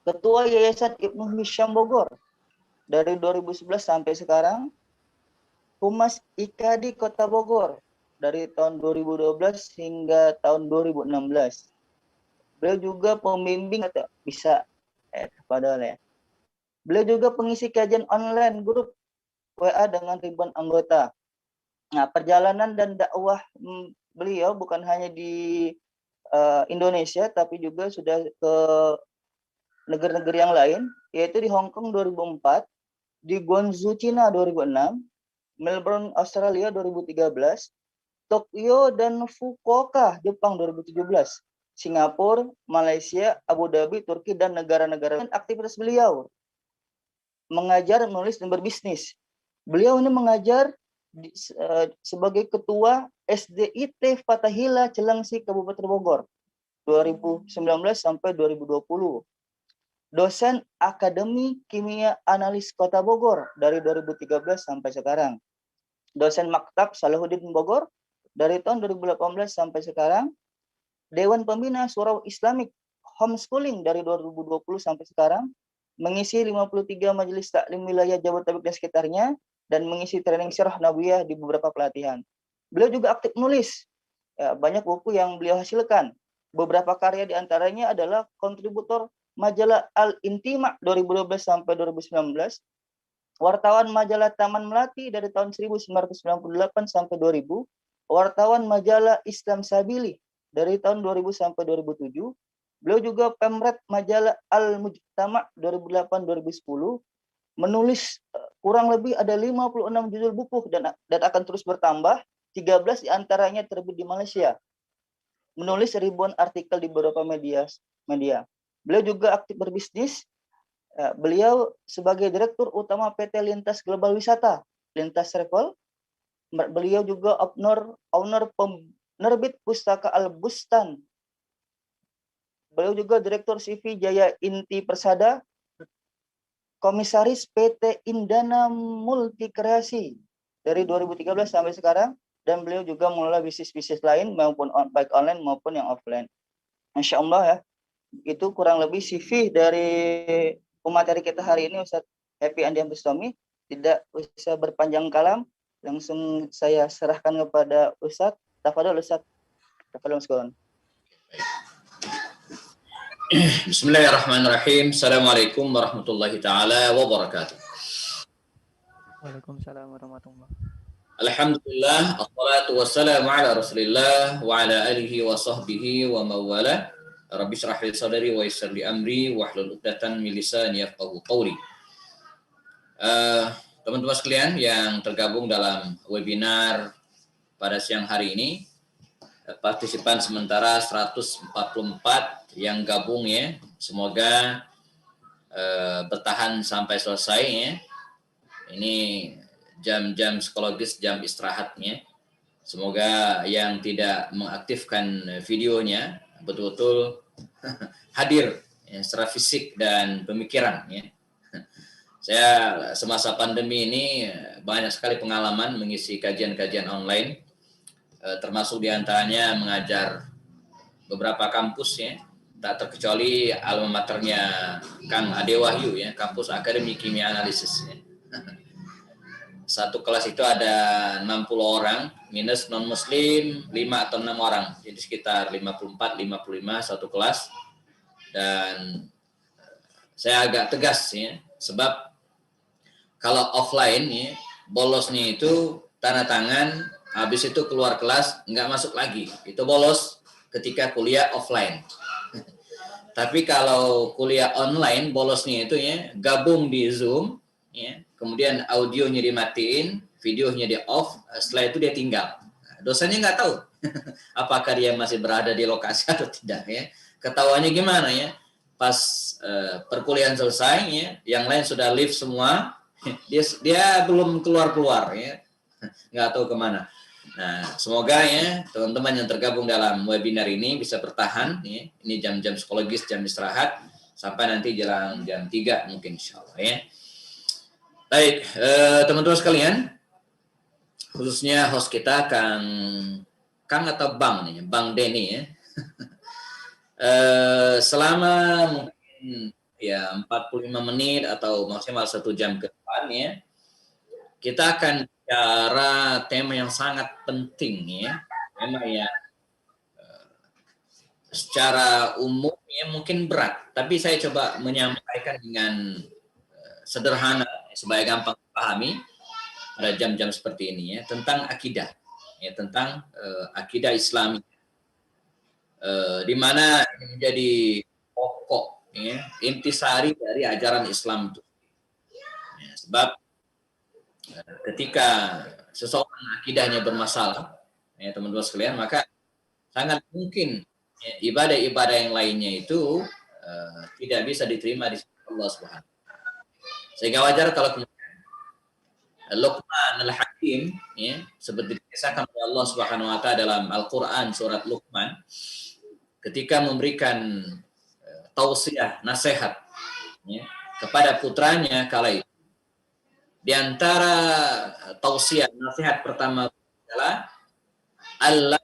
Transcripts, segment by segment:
Ketua Yayasan Ibnu Hisham Bogor dari 2011 sampai sekarang, Humas IKADI Kota Bogor dari tahun 2012 hingga tahun 2016. Beliau juga pembimbing atau bisa padahal ya. Beliau juga pengisi kajian online grup WA dengan ribuan anggota. Nah, perjalanan dan dakwah beliau bukan hanya di Indonesia, tapi juga sudah ke negara-negara yang lain, yaitu di Hong Kong 2004, di Guangzhou, Cina 2006, Melbourne, Australia 2013, Tokyo dan Fukuoka, Jepang 2017, Singapura, Malaysia, Abu Dhabi, Turki, dan negara-negara lain. Aktivitas beliau mengajar, menulis, dan berbisnis. Beliau ini mengajar sebagai ketua SDIT Fatahila Celengsi Kabupaten Bogor 2019 sampai 2020. Dosen Akademi Kimia Analis Kota Bogor dari 2013 sampai sekarang. Dosen Maktab Salahuddin Bogor dari tahun 2018 sampai sekarang. Dewan Pembina Surau Islamik Homeschooling dari 2020 sampai sekarang. Mengisi 53 majelis taklim wilayah Jabodetabek dan sekitarnya, dan mengisi training sirah nabawiyah di beberapa pelatihan. Beliau juga aktif menulis. Ya, banyak buku yang beliau hasilkan. Beberapa karya diantaranya adalah kontributor majalah Al-Intima 2012 sampai 2019, wartawan majalah Taman Melati dari tahun 1998 sampai 2000, wartawan majalah Islam Sabili dari tahun 2000 sampai 2007. Beliau juga pemret majalah Al-Mujtama 2008-2010, menulis kurang lebih ada 56 judul buku dan akan terus bertambah, 13 diantaranya terbit di Malaysia. Menulis ribuan artikel di beberapa media. Beliau juga aktif berbisnis. Beliau sebagai Direktur Utama PT Lintas Global Wisata, Lintas Travel. Beliau juga owner penerbit Pustaka Al-Bustan. Beliau juga Direktur CV Jaya Inti Persada, Komisaris PT Indana Multi Kreasi dari 2013 sampai sekarang, dan beliau juga mengelola bisnis-bisnis lain maupun baik online maupun yang offline. Insya Allah ya, itu kurang lebih CV dari pemateri kita hari ini, Ustadz Happy Andiam Bustami. Tidak usah berpanjang kalam, langsung saya serahkan kepada Ustadz. Tafadhol Ustadz. Tafadhol Mas. Bismillahirrahmanirrahim. Assalamualaikum warahmatullahi taala wabarakatuh. Waalaikumsalam warahmatullahi. Alhamdulillah, assalatu wassalamu ala Rasulillah wa ala alihi wa sahbihi wa mawala. Rabbi shrah li sadri wa yassir li amri wahlul 'uqdatam min lisani yafqahu qawli. Teman-teman sekalian yang tergabung dalam webinar pada siang hari ini, partisipan sementara 144 yang gabung ya, semoga bertahan sampai selesai ya. Ini jam-jam psikologis, jam istirahatnya. Semoga yang tidak mengaktifkan videonya betul-betul hadir ya, secara fisik dan pemikiran ya. Saya semasa pandemi ini banyak sekali pengalaman mengisi kajian-kajian online, termasuk diantaranya mengajar beberapa kampus ya, tak terkecuali alma maternya Kang Ade Wahyu ya, kampus Akademi Kimia Analisis ya. Satu kelas itu ada 60 orang minus non muslim 5 atau 6 orang, jadi sekitar 54-55 satu kelas. Dan saya agak tegas ya, sebab kalau offline ya, bolosnya itu tanda tangan, habis itu keluar kelas nggak masuk lagi, itu bolos ketika kuliah offline. Tapi kalau kuliah online, bolosnya itu ya gabung di Zoom, ya, kemudian audionya dimatiin, videonya di off, setelah itu dia tinggal. Dosennya nggak tahu apakah dia masih berada di lokasi atau tidak ya. Ketawanya gimana ya? Pas perkuliahan selesai, ya, yang lain sudah leave semua, dia belum keluar ya, nggak tahu kemana. Nah, semoga ya teman-teman yang tergabung dalam webinar ini bisa bertahan ya. Ini jam-jam psikologis, jam istirahat sampai nanti jelang jam 3 mungkin insyaallah ya. Baik, teman-teman sekalian, khususnya host kita Kang atau Bang nih, Bang Denny ya. Selama mungkin ya 45 menit atau maksimal 1 jam ke depan ya, kita akan bicara tema yang sangat penting ya, tema yang secara umum ya mungkin berat, tapi saya coba menyampaikan dengan sederhana supaya gampang dipahami pada jam-jam seperti ini ya, tentang akidah ya, tentang akidah Islami, di mana ini menjadi pokok ya, intisari dari ajaran Islam itu ya, sebab ketika seseorang akidahnya bermasalah ya teman-teman sekalian, maka sangat mungkin ya, ibadah-ibadah yang lainnya itu tidak bisa diterima di sisi Allah Subhanahu. Sehingga wajar kalau Luqman al-Hakim ya, seperti dikisahkan oleh Allah Subhanahu wa taala dalam Al-Qur'an surat Luqman, ketika memberikan tausiah, nasihat ya, kepada putranya kala itu. Di antara tausiah nasihat pertama adalah Allah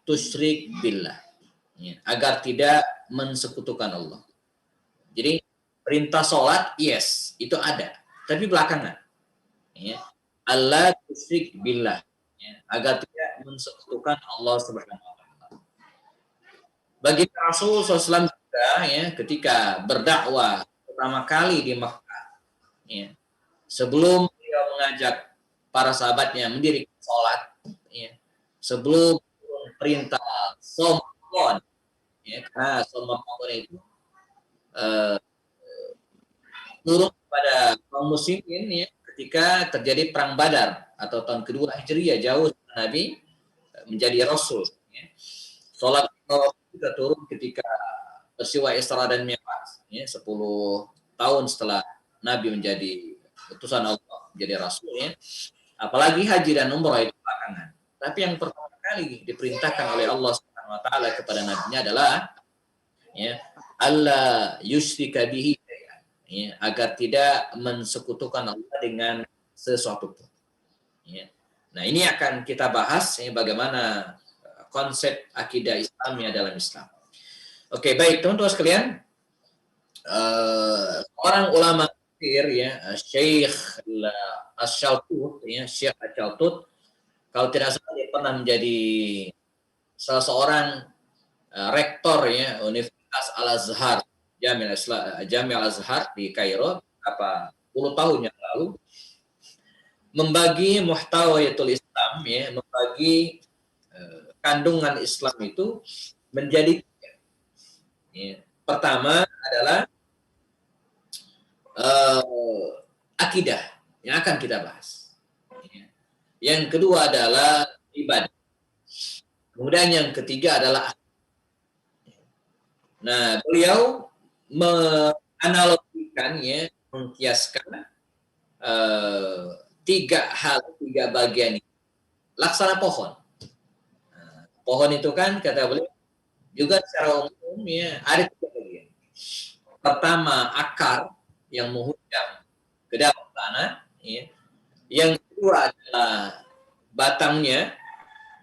tusyrik billah. Ya, agar tidak mensekutukan Allah. Jadi perintah sholat, yes, itu ada. Tapi belakangan. Ya, Allah tusyrik billah. Ya, agar tidak mensekutukan Allah Subhanahu wa taala. Bagi Rasul SAW juga ya, ketika berdakwah pertama kali di Makkah, ya, sebelum beliau mengajak para sahabatnya mendirikan sholat, ya, sebelum perintah som Ramadan, ya, karena som Ramadan itu turun kepada kaum muslimin ya, ketika terjadi perang Badar atau tahun kedua Hijriah, jauh Nabi menjadi Rasul. Ya. Sholat juga turun ketika peristiwa Isra dan Mi'raj, ya, 10 tahun setelah Nabi menjadi utusan Allah, menjadi Rasul. Ya. Apalagi haji dan umrah itu belakangan. Tapi yang pertama kali diperintahkan oleh Allah Subhanahu wa taala kepada nabinya adalah ya, Allah yusyrika bihi ya, agar tidak mensekutukan Allah dengan sesuatu pun. Ya. Nah, ini akan kita bahas ya, bagaimana konsep akidah Islamnya dalam Islam. Oke, baik teman-teman sekalian. Orang ulama ya, Syekh Asy-Syautut ya, Syekh Asy-Syautut kalau tidak salah dia pernah menjadi salah seorang rektor ya Universitas Al-Azhar, Jami' Al-Azhar di Kairo beberapa puluh tahun yang lalu, membagi muhtawayatul Islam ya, membagi kandungan Islam itu menjadi tiga. Ya. Pertama adalah akidah yang akan kita bahas. Yang kedua adalah ibadah. Kemudian yang ketiga adalah nah, beliau menganalogikan ya, mengkiaskan tiga bagian ini. Laksana pohon. Nah, pohon itu kan kata beliau juga secara umum ya ada tiga bagian. Pertama akar yang menghujam ke dalam tanah, ya. Yang kedua adalah batangnya,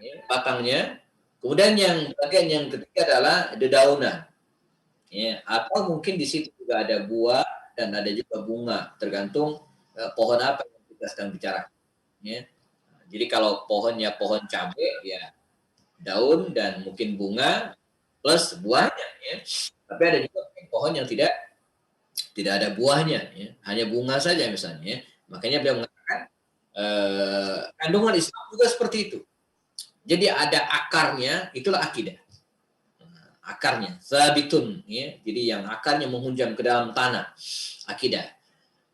ya, batangnya. Kemudian yang bagian yang ketiga adalah dedaunan, ya. Atau mungkin di situ juga ada buah dan ada juga bunga, tergantung pohon apa yang kita sedang bicarakan. Ya. Jadi kalau pohonnya pohon cabai, ya daun dan mungkin bunga plus buahnya. Ya. Tapi ada juga pohon yang tidak ada buahnya, ya. Hanya bunga saja misalnya. Ya. Makanya beliau mengatakan kandungan Islam juga seperti itu. Jadi ada akarnya, itulah akidah. Akarnya, sabitun, ya. Jadi yang akarnya menghunjam ke dalam tanah, akidah.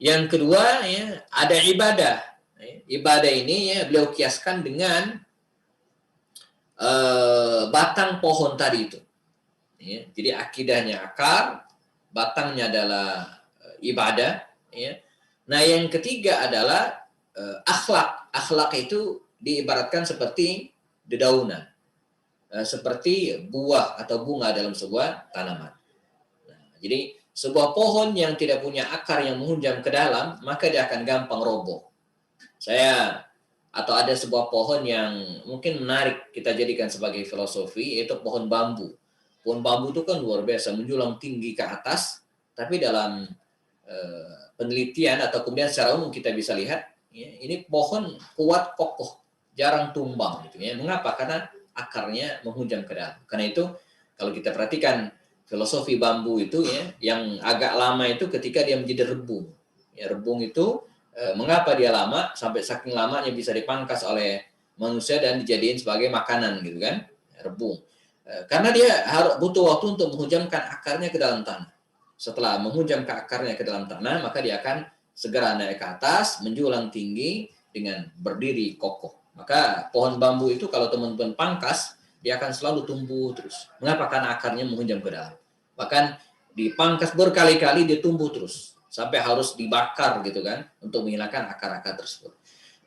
Yang kedua, ya, ada ibadah. Ya. Ibadah ini ya beliau kiaskan dengan batang pohon tadi itu. Ya. Jadi akidahnya akar, batangnya adalah ibadah. Ya. Nah yang ketiga adalah akhlak. Akhlak itu diibaratkan seperti dedaunan, seperti buah atau bunga dalam sebuah tanaman. Nah, jadi sebuah pohon yang tidak punya akar yang menghunjam ke dalam, maka dia akan gampang roboh. Atau ada sebuah pohon yang mungkin menarik kita jadikan sebagai filosofi, yaitu pohon bambu. Pohon bambu itu kan luar biasa, menjulang tinggi ke atas, Tapi dalam penelitian atau kemudian secara umum kita bisa lihat, ya, ini pohon kuat kokoh, jarang tumbang gitu ya. Mengapa? Karena akarnya menghujam ke dalam. Karena itu kalau kita perhatikan filosofi bambu itu ya, yang agak lama itu ketika dia menjadi rebung. Ya, rebung itu mengapa dia lama? Sampai saking lamanya bisa dipangkas oleh manusia dan dijadiin sebagai makanan gitu kan? Rebung. Karena dia harus butuh waktu untuk menghujamkan akarnya ke dalam tanah. Setelah menghujam ke akarnya ke dalam tanah, maka dia akan segera naik ke atas, menjulang tinggi dengan berdiri kokoh. Maka pohon bambu itu kalau teman-teman pangkas, dia akan selalu tumbuh terus. Mengapa? Karena akarnya menghujam ke dalam. Bahkan dipangkas berkali-kali dia tumbuh terus sampai harus dibakar gitu kan untuk menghilangkan akar-akar tersebut.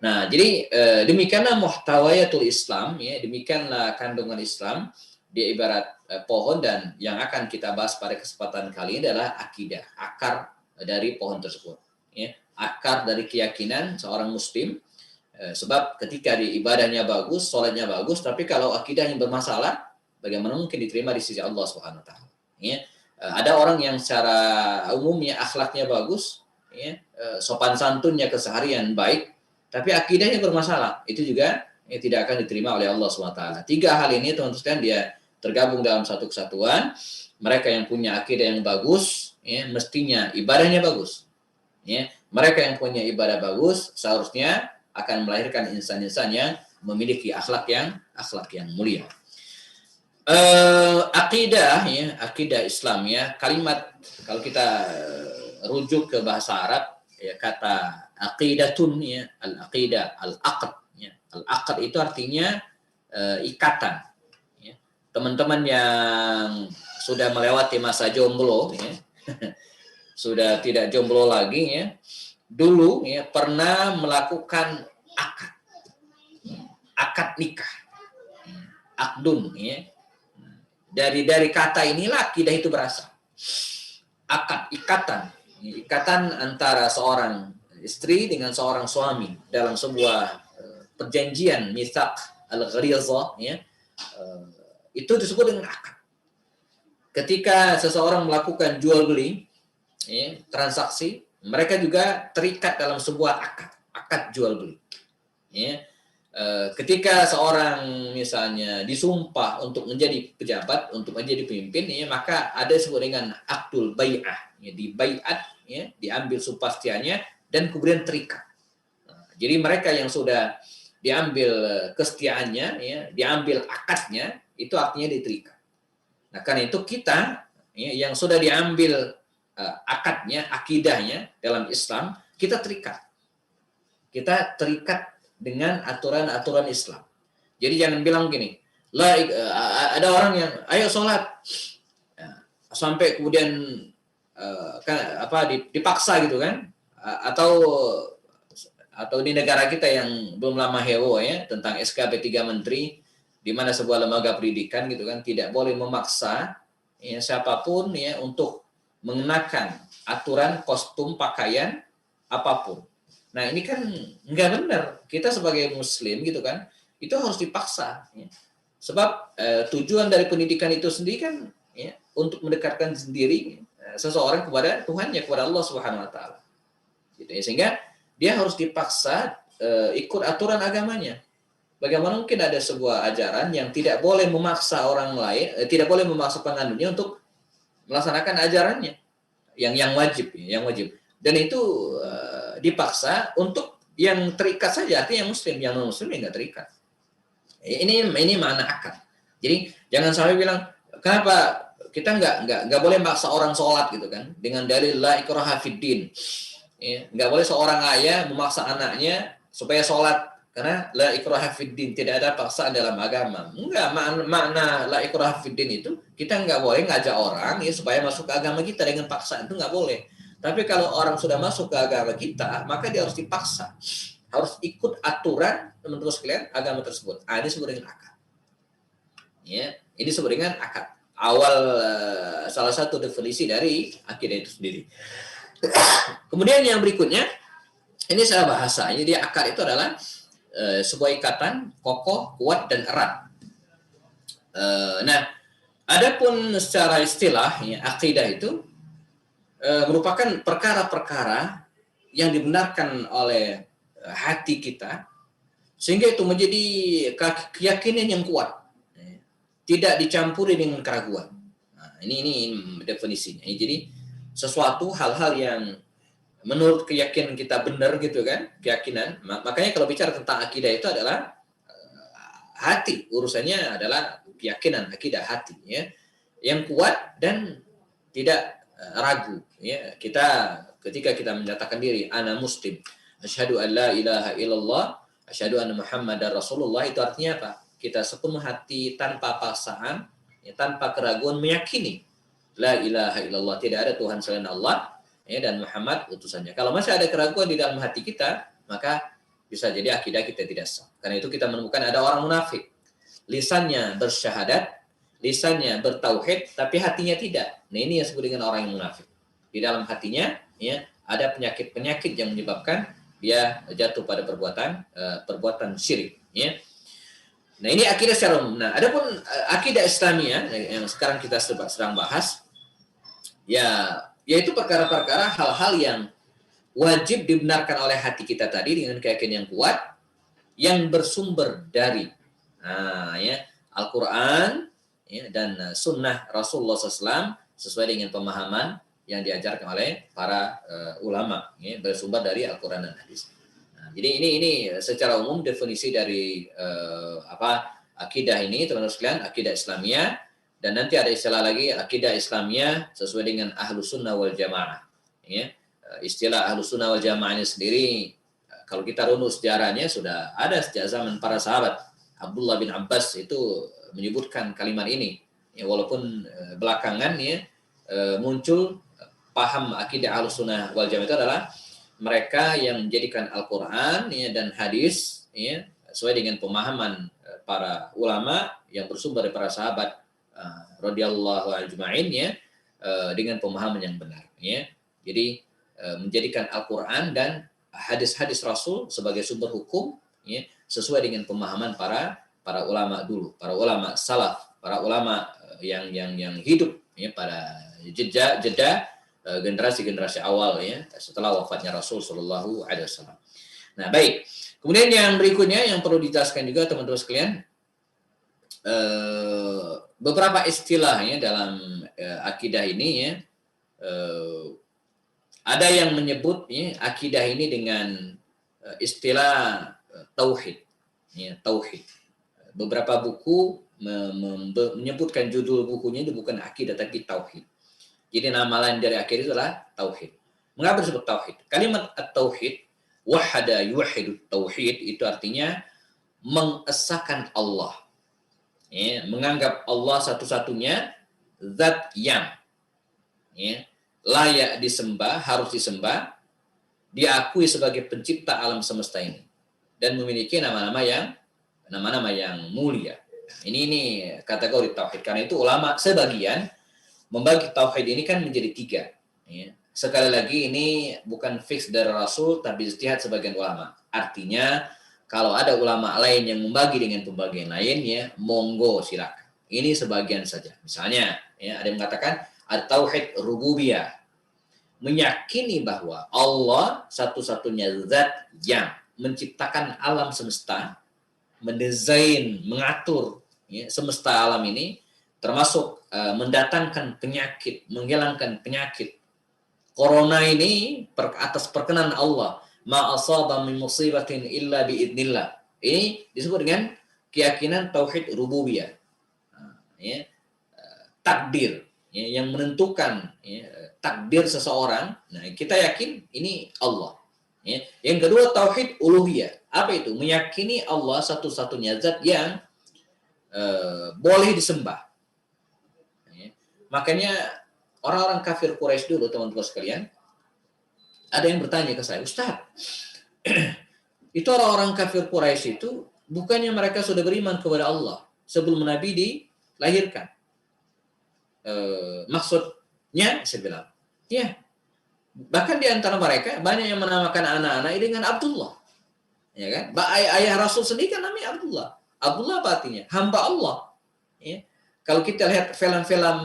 Nah, jadi demikianlah muhtawayatul Islam ya, demikianlah kandungan Islam dia ibarat pohon, dan yang akan kita bahas pada kesempatan kali ini adalah akidah, akar dari pohon tersebut ya, akar dari keyakinan seorang muslim. Sebab ketika di ibadahnya bagus, sholatnya bagus, tapi kalau akidahnya bermasalah, bagaimana mungkin diterima di sisi Allah Subhanahu wa taala? Ya. Ada orang yang secara umumnya akhlaknya bagus, ya, sopan santunnya keseharian baik, tapi akidahnya bermasalah. Itu juga tidak akan diterima oleh Allah Subhanahu wa taala. 3 hal ini teman-teman dia tergabung dalam satu kesatuan. Mereka yang punya akidah yang bagus, ya, mestinya ibadahnya bagus. Ya. Mereka yang punya ibadah bagus seharusnya akan melahirkan insan-insan yang memiliki akhlak yang mulia. Akidah ya, akidah Islam ya, kalimat kalau kita rujuk ke bahasa Arab ya, kata aqidatun ya, al-aqidah, al-aqd ya. Al-aqd itu artinya ikatan. Ya. Teman-teman yang sudah melewati masa jomblo ya, sudah tidak jomblo lagi ya, dulu ya pernah melakukan akad nikah, akdun ya. Dari kata inilah akidah itu berasal. Akad, ikatan antara seorang istri dengan seorang suami dalam sebuah perjanjian mitsaq al-gharizah ya. Itu disebut dengan akad. Ketika seseorang melakukan jual beli ya, transaksi, mereka juga terikat dalam sebuah akad jual beli. Ya. Ketika seorang misalnya disumpah untuk menjadi pejabat, untuk menjadi pemimpin, ya, maka ada disebut dengan akdul bai'ah. Ya, di bai'at, ya, diambil sumpah setianya dan kemudian terikat. Nah, jadi mereka yang sudah diambil kesetiaannya, ya, diambil akadnya, itu artinya diterikat. Nah, karena itu kita ya, yang sudah diambil akadnya, akidahnya dalam Islam, kita terikat. Kita terikat dengan aturan-aturan Islam. Jadi jangan bilang gini, ada orang yang ayo sholat sampai kemudian dipaksa gitu kan, atau di negara kita yang belum lama heboh ya tentang SKP 3 Menteri, di mana sebuah lembaga pendidikan gitu kan tidak boleh memaksa ya, siapapun ya untuk mengenakan aturan kostum pakaian apapun. Nah ini kan nggak benar. Kita sebagai muslim gitu kan, itu harus dipaksa. Ya. Sebab tujuan dari pendidikan itu sendiri kan ya, untuk mendekatkan sendiri seseorang kepada Tuhannya, kepada Allah Subhanahu Wa Taala. Gitu ya. Sehingga dia harus dipaksa ikut aturan agamanya. Bagaimana mungkin ada sebuah ajaran yang tidak boleh memaksa orang lain, tidak boleh memaksa penganutnya untuk melaksanakan ajarannya yang wajib, yang wajib. Dan itu dipaksa untuk yang terikat saja, artinya yang muslim, yang non muslim nggak terikat. Ini makna akad. Jadi jangan sampai bilang kenapa kita nggak boleh maksa orang sholat gitu kan dengan dalil la ikraha fid din. Ya, nggak boleh seorang ayah memaksa anaknya supaya sholat karena la ikraha fid din, tidak ada paksaan dalam agama. Enggak, makna la ikraha fid din itu kita nggak boleh ngajak orang ya supaya masuk ke agama kita dengan paksaan, itu nggak boleh. Tapi kalau orang sudah masuk ke agama kita, maka dia harus dipaksa. Harus ikut aturan, teman-teman sekalian, agama tersebut. Ini disebut dengan akad. Ya, ini disebut dengan akad. Awal salah satu definisi dari akidah itu sendiri. Kemudian yang berikutnya, ini secara bahasa. Jadi akad itu adalah sebuah ikatan kokoh, kuat, dan erat. Nah, adapun secara istilah, ya, akidah itu merupakan perkara-perkara yang dibenarkan oleh hati kita, sehingga itu menjadi keyakinan yang kuat, tidak dicampuri dengan keraguan. Nah, ini definisinya. Jadi sesuatu hal-hal yang menurut keyakinan kita benar gitu kan, keyakinan. Makanya kalau bicara tentang akidah itu adalah hati, urusannya adalah keyakinan, akidah hati, ya, yang kuat dan tidak ragu, ya. Ketika kita menyatakan diri ana muslim, asyhadu an la ilaha illallah, asyhadu anna muhammadar rasulullah, itu artinya apa? Kita sepenuh hati tanpa paksaan, ya, tanpa keraguan meyakini la ilaha illallah, tidak ada Tuhan selain Allah, ya, dan Muhammad utusannya. Kalau masih ada keraguan di dalam hati kita, maka bisa jadi akidah kita tidak sah. Karena itu kita menemukan ada orang munafik, lisannya bersyahadat, lisannya bertauhid, tapi hatinya tidak. Nah, ini yang disebut dengan orang yang munafik. Di dalam hatinya, ya, ada penyakit-penyakit yang menyebabkan dia jatuh pada perbuatan syirik, ya. Nah, ini akidah secara umum. Nah, adapun akidah Islamiyah yang sekarang kita sedang bahas, ya, yaitu perkara-perkara hal-hal yang wajib dibenarkan oleh hati kita tadi dengan keyakinan yang kuat, yang bersumber dari ya, Al-Quran, ya, dan sunnah Rasulullah SAW sesuai dengan pemahaman yang diajarkan oleh para ulama, ya, bersumber dari Al-Quran dan hadis. Nah, jadi ini secara umum definisi dari akidah ini, teman-teman sekalian, akidah Islamiyah. Dan nanti ada istilah lagi, akidah Islamiyah sesuai dengan Ahlus Sunnah wal Jamaah, ya. Istilah Ahlus Sunnah wal Jamaah ini sendiri, kalau kita runut sejarahnya, sudah ada sejak zaman para sahabat. Abdullah bin Abbas itu menyebutkan kalimat ini, ya, walaupun belakangan, ya, muncul paham akidah Ahlus Sunnah wal Jamaah itu adalah mereka yang menjadikan Al-Quran, ya, dan hadis, ya, sesuai dengan pemahaman para ulama yang bersumber dari para sahabat radhiyallahu ajma'in, ya, dengan pemahaman yang benar, ya. Jadi menjadikan Al-Quran dan hadis-hadis Rasul sebagai sumber hukum, ya, sesuai dengan pemahaman para ulama dulu, para ulama salaf, para ulama yang hidup, ya, pada jeda generasi-generasi awal, ya, setelah wafatnya Rasul Shallallahu Alaihi Wasallam. Nah, baik. Kemudian yang berikutnya yang perlu dijelaskan juga teman-teman sekalian, beberapa istilahnya dalam akidah ini, ya, ada yang menyebut, ya, akidah ini dengan istilah tauhid, ya, tauhid. Beberapa buku menyebutkan judul bukunya itu bukan akidah tapi tauhid. Jadi nama lain dari akidah itu adalah tauhid. Mengapa disebut tauhid? Kalimat at-tauhid, wahada yuwahhidu tauhid, itu artinya mengesahkan Allah, ya, menganggap Allah satu-satunya zat yang, ya, layak disembah, harus disembah, diakui sebagai pencipta alam semesta ini, dan memiliki nama-nama yang mulia. Nah, ini kategori tauhid. Karena itu ulama sebagian membagi tauhid ini kan menjadi 3. Ya. Sekali lagi ini bukan fix dari Rasul, tapi ijtihad sebagian ulama. Artinya kalau ada ulama lain yang membagi dengan pembagian lain, ya, monggo silakan. Ini sebagian saja. Misalnya, ya, ada yang mengatakan ada tauhid rububiyah, meyakini bahwa Allah satu-satunya zat yang menciptakan alam semesta, mendesain, mengatur, ya, semesta alam ini, termasuk mendatangkan penyakit, menghilangkan penyakit. Corona ini atas perkenan Allah, ma asaba min musibatin illa biidnillah. Ini disebut dengan keyakinan tauhid rububiyah, ya, takdir, ya, yang menentukan, ya, takdir seseorang. Nah, kita yakin ini Allah, ya. Yang kedua tauhid uluhiyah. Apa itu? Meyakini Allah satu-satunya zat yang boleh disembah, ya. Makanya orang-orang kafir Quraisy dulu, teman-teman sekalian, ada yang bertanya ke saya, Ustaz, itu orang-orang kafir Quraisy itu bukannya mereka sudah beriman kepada Allah sebelum Nabi dilahirkan? Maksudnya, saya bilang, ya, bahkan di antara mereka banyak yang menamakan anak-anak ini dengan Abdullah, ya kan? Ayah Rasul sendiri kan namanya Abdullah. Abdullah apa artinya? Hamba Allah. Ya. Kalau kita lihat film-film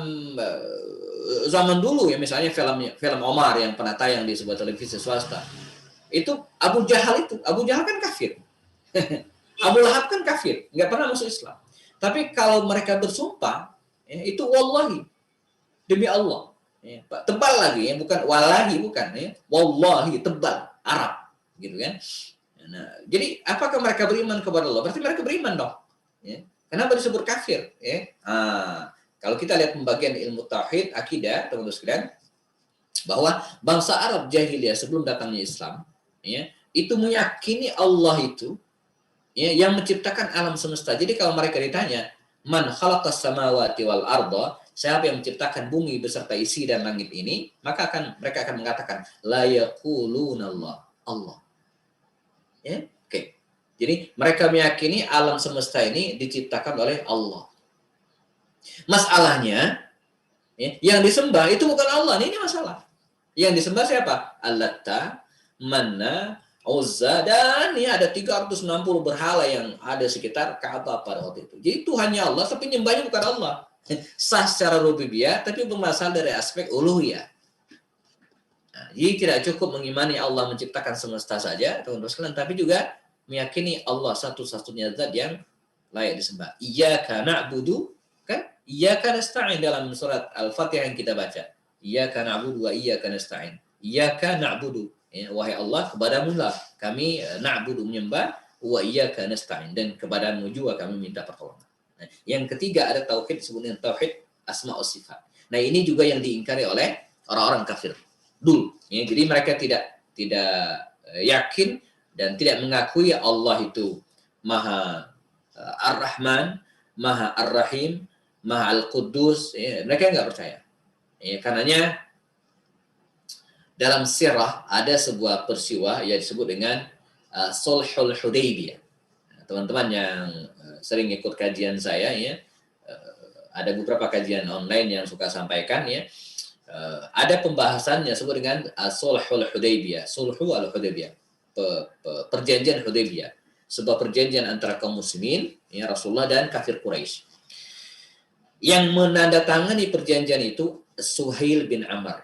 zaman dulu ya, misalnya film Omar yang pernah tayang di sebuah televisi swasta, itu Abu Jahal kan kafir. Abu Lahab kan kafir, nggak pernah masuk Islam. Tapi kalau mereka bersumpah, ya, itu wallahi, demi Allah. Ya, tebal lagi, ya, bukan wallahi, bukan. Ya, wallahi, tebal, Arab. Gitu kan. Nah, jadi apakah mereka beriman kepada Allah? Berarti mereka beriman dong. Ya. Kenapa disebut kafir? Ya. Kalau kita lihat pembagian ilmu tauhid, akidah, teman-teman sekalian, bahwa bangsa Arab jahiliyah sebelum datangnya Islam, ya, itu meyakini Allah itu, ya, yang menciptakan alam semesta. Jadi kalau mereka ditanya, man khalaqas samawati wal arda, siapa yang menciptakan bumi beserta isi dan langit ini, maka mereka akan mengatakan la yaqulunallah, Allah. Ya, oke. Jadi mereka meyakini alam semesta ini diciptakan oleh Allah. Masalahnya, ya, yang disembah itu bukan Allah. Ini masalah. Yang disembah siapa? Al-Latta, Manna, Uzza, dan ya ada 360 berhala yang ada sekitar Ka'bah pada waktu itu. Jadi Tuhannya Allah, tapi nyembahnya bukan Allah. Sah secara rububiyah, tapi bermasalah dari aspek uluhiyah. Nah, jadi tidak cukup mengimani Allah menciptakan semesta saja, teman-teman sekalian, tapi juga meyakini Allah satu-satunya zat yang layak disembah. Iyyaka na'budu, kan? Iyyaka nasta'in dalam surat Al-Fatihah yang kita baca. Iyyaka na'budu wa iyyaka nasta'in. Iyyaka na'budu. Ya, wahai Allah, kepadamu lah kami na'budu menyembah, wa iyyaka nasta'in, dan kepadamu juga kami minta pertolongan. Nah, yang ketiga ada tauhid disebut dengan tauhid asma wa sifat. Nah, ini juga yang diingkari oleh orang-orang kafir dulu. Ya, jadi mereka tidak yakin dan tidak mengakui Allah itu Maha Ar-Rahman, Maha Ar-Rahim, Maha Al-Quddus. Ya, mereka nggak percaya. Ya, karenanya dalam sirah ada sebuah peristiwa yang disebut dengan Sulhul Hudaybiyah. Teman-teman yang sering ikut kajian saya, ya, ada beberapa kajian online yang suka sampaikan, ya, ada pembahasannya disebut dengan Sulhul Hudaybiyah, Sulhu al-Hudaybiyah, perjanjian Hudaybiyah, sebuah perjanjian antara kaum muslimin, ya, Rasulullah dan kafir Quraisy. Yang menandatangani perjanjian itu Suhail bin Amr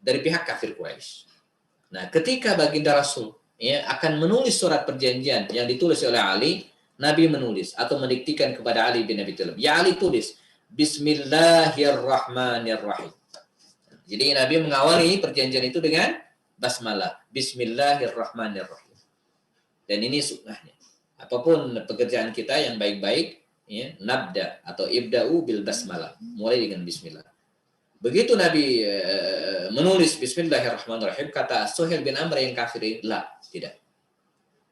dari pihak kafir Quraisy. Nah, ketika baginda Rasul, ya, akan menulis surat perjanjian yang ditulis oleh Ali, Nabi menulis atau mendiktikan kepada Ali bin Abi Thalib. Ya Ali, tulis Bismillahirrahmanirrahim. Jadi Nabi mengawali perjanjian itu dengan basmalah, Bismillahirrahmanirrahim. Dan ini sunnahnya. Apapun pekerjaan kita yang baik-baik, ya, nabda atau ibda'u bil basmalah, mulai dengan bismillah. Begitu Nabi menulis Bismillahirrahmanirrahim, kata Suhail bin Amr yang kafir, la, tidak.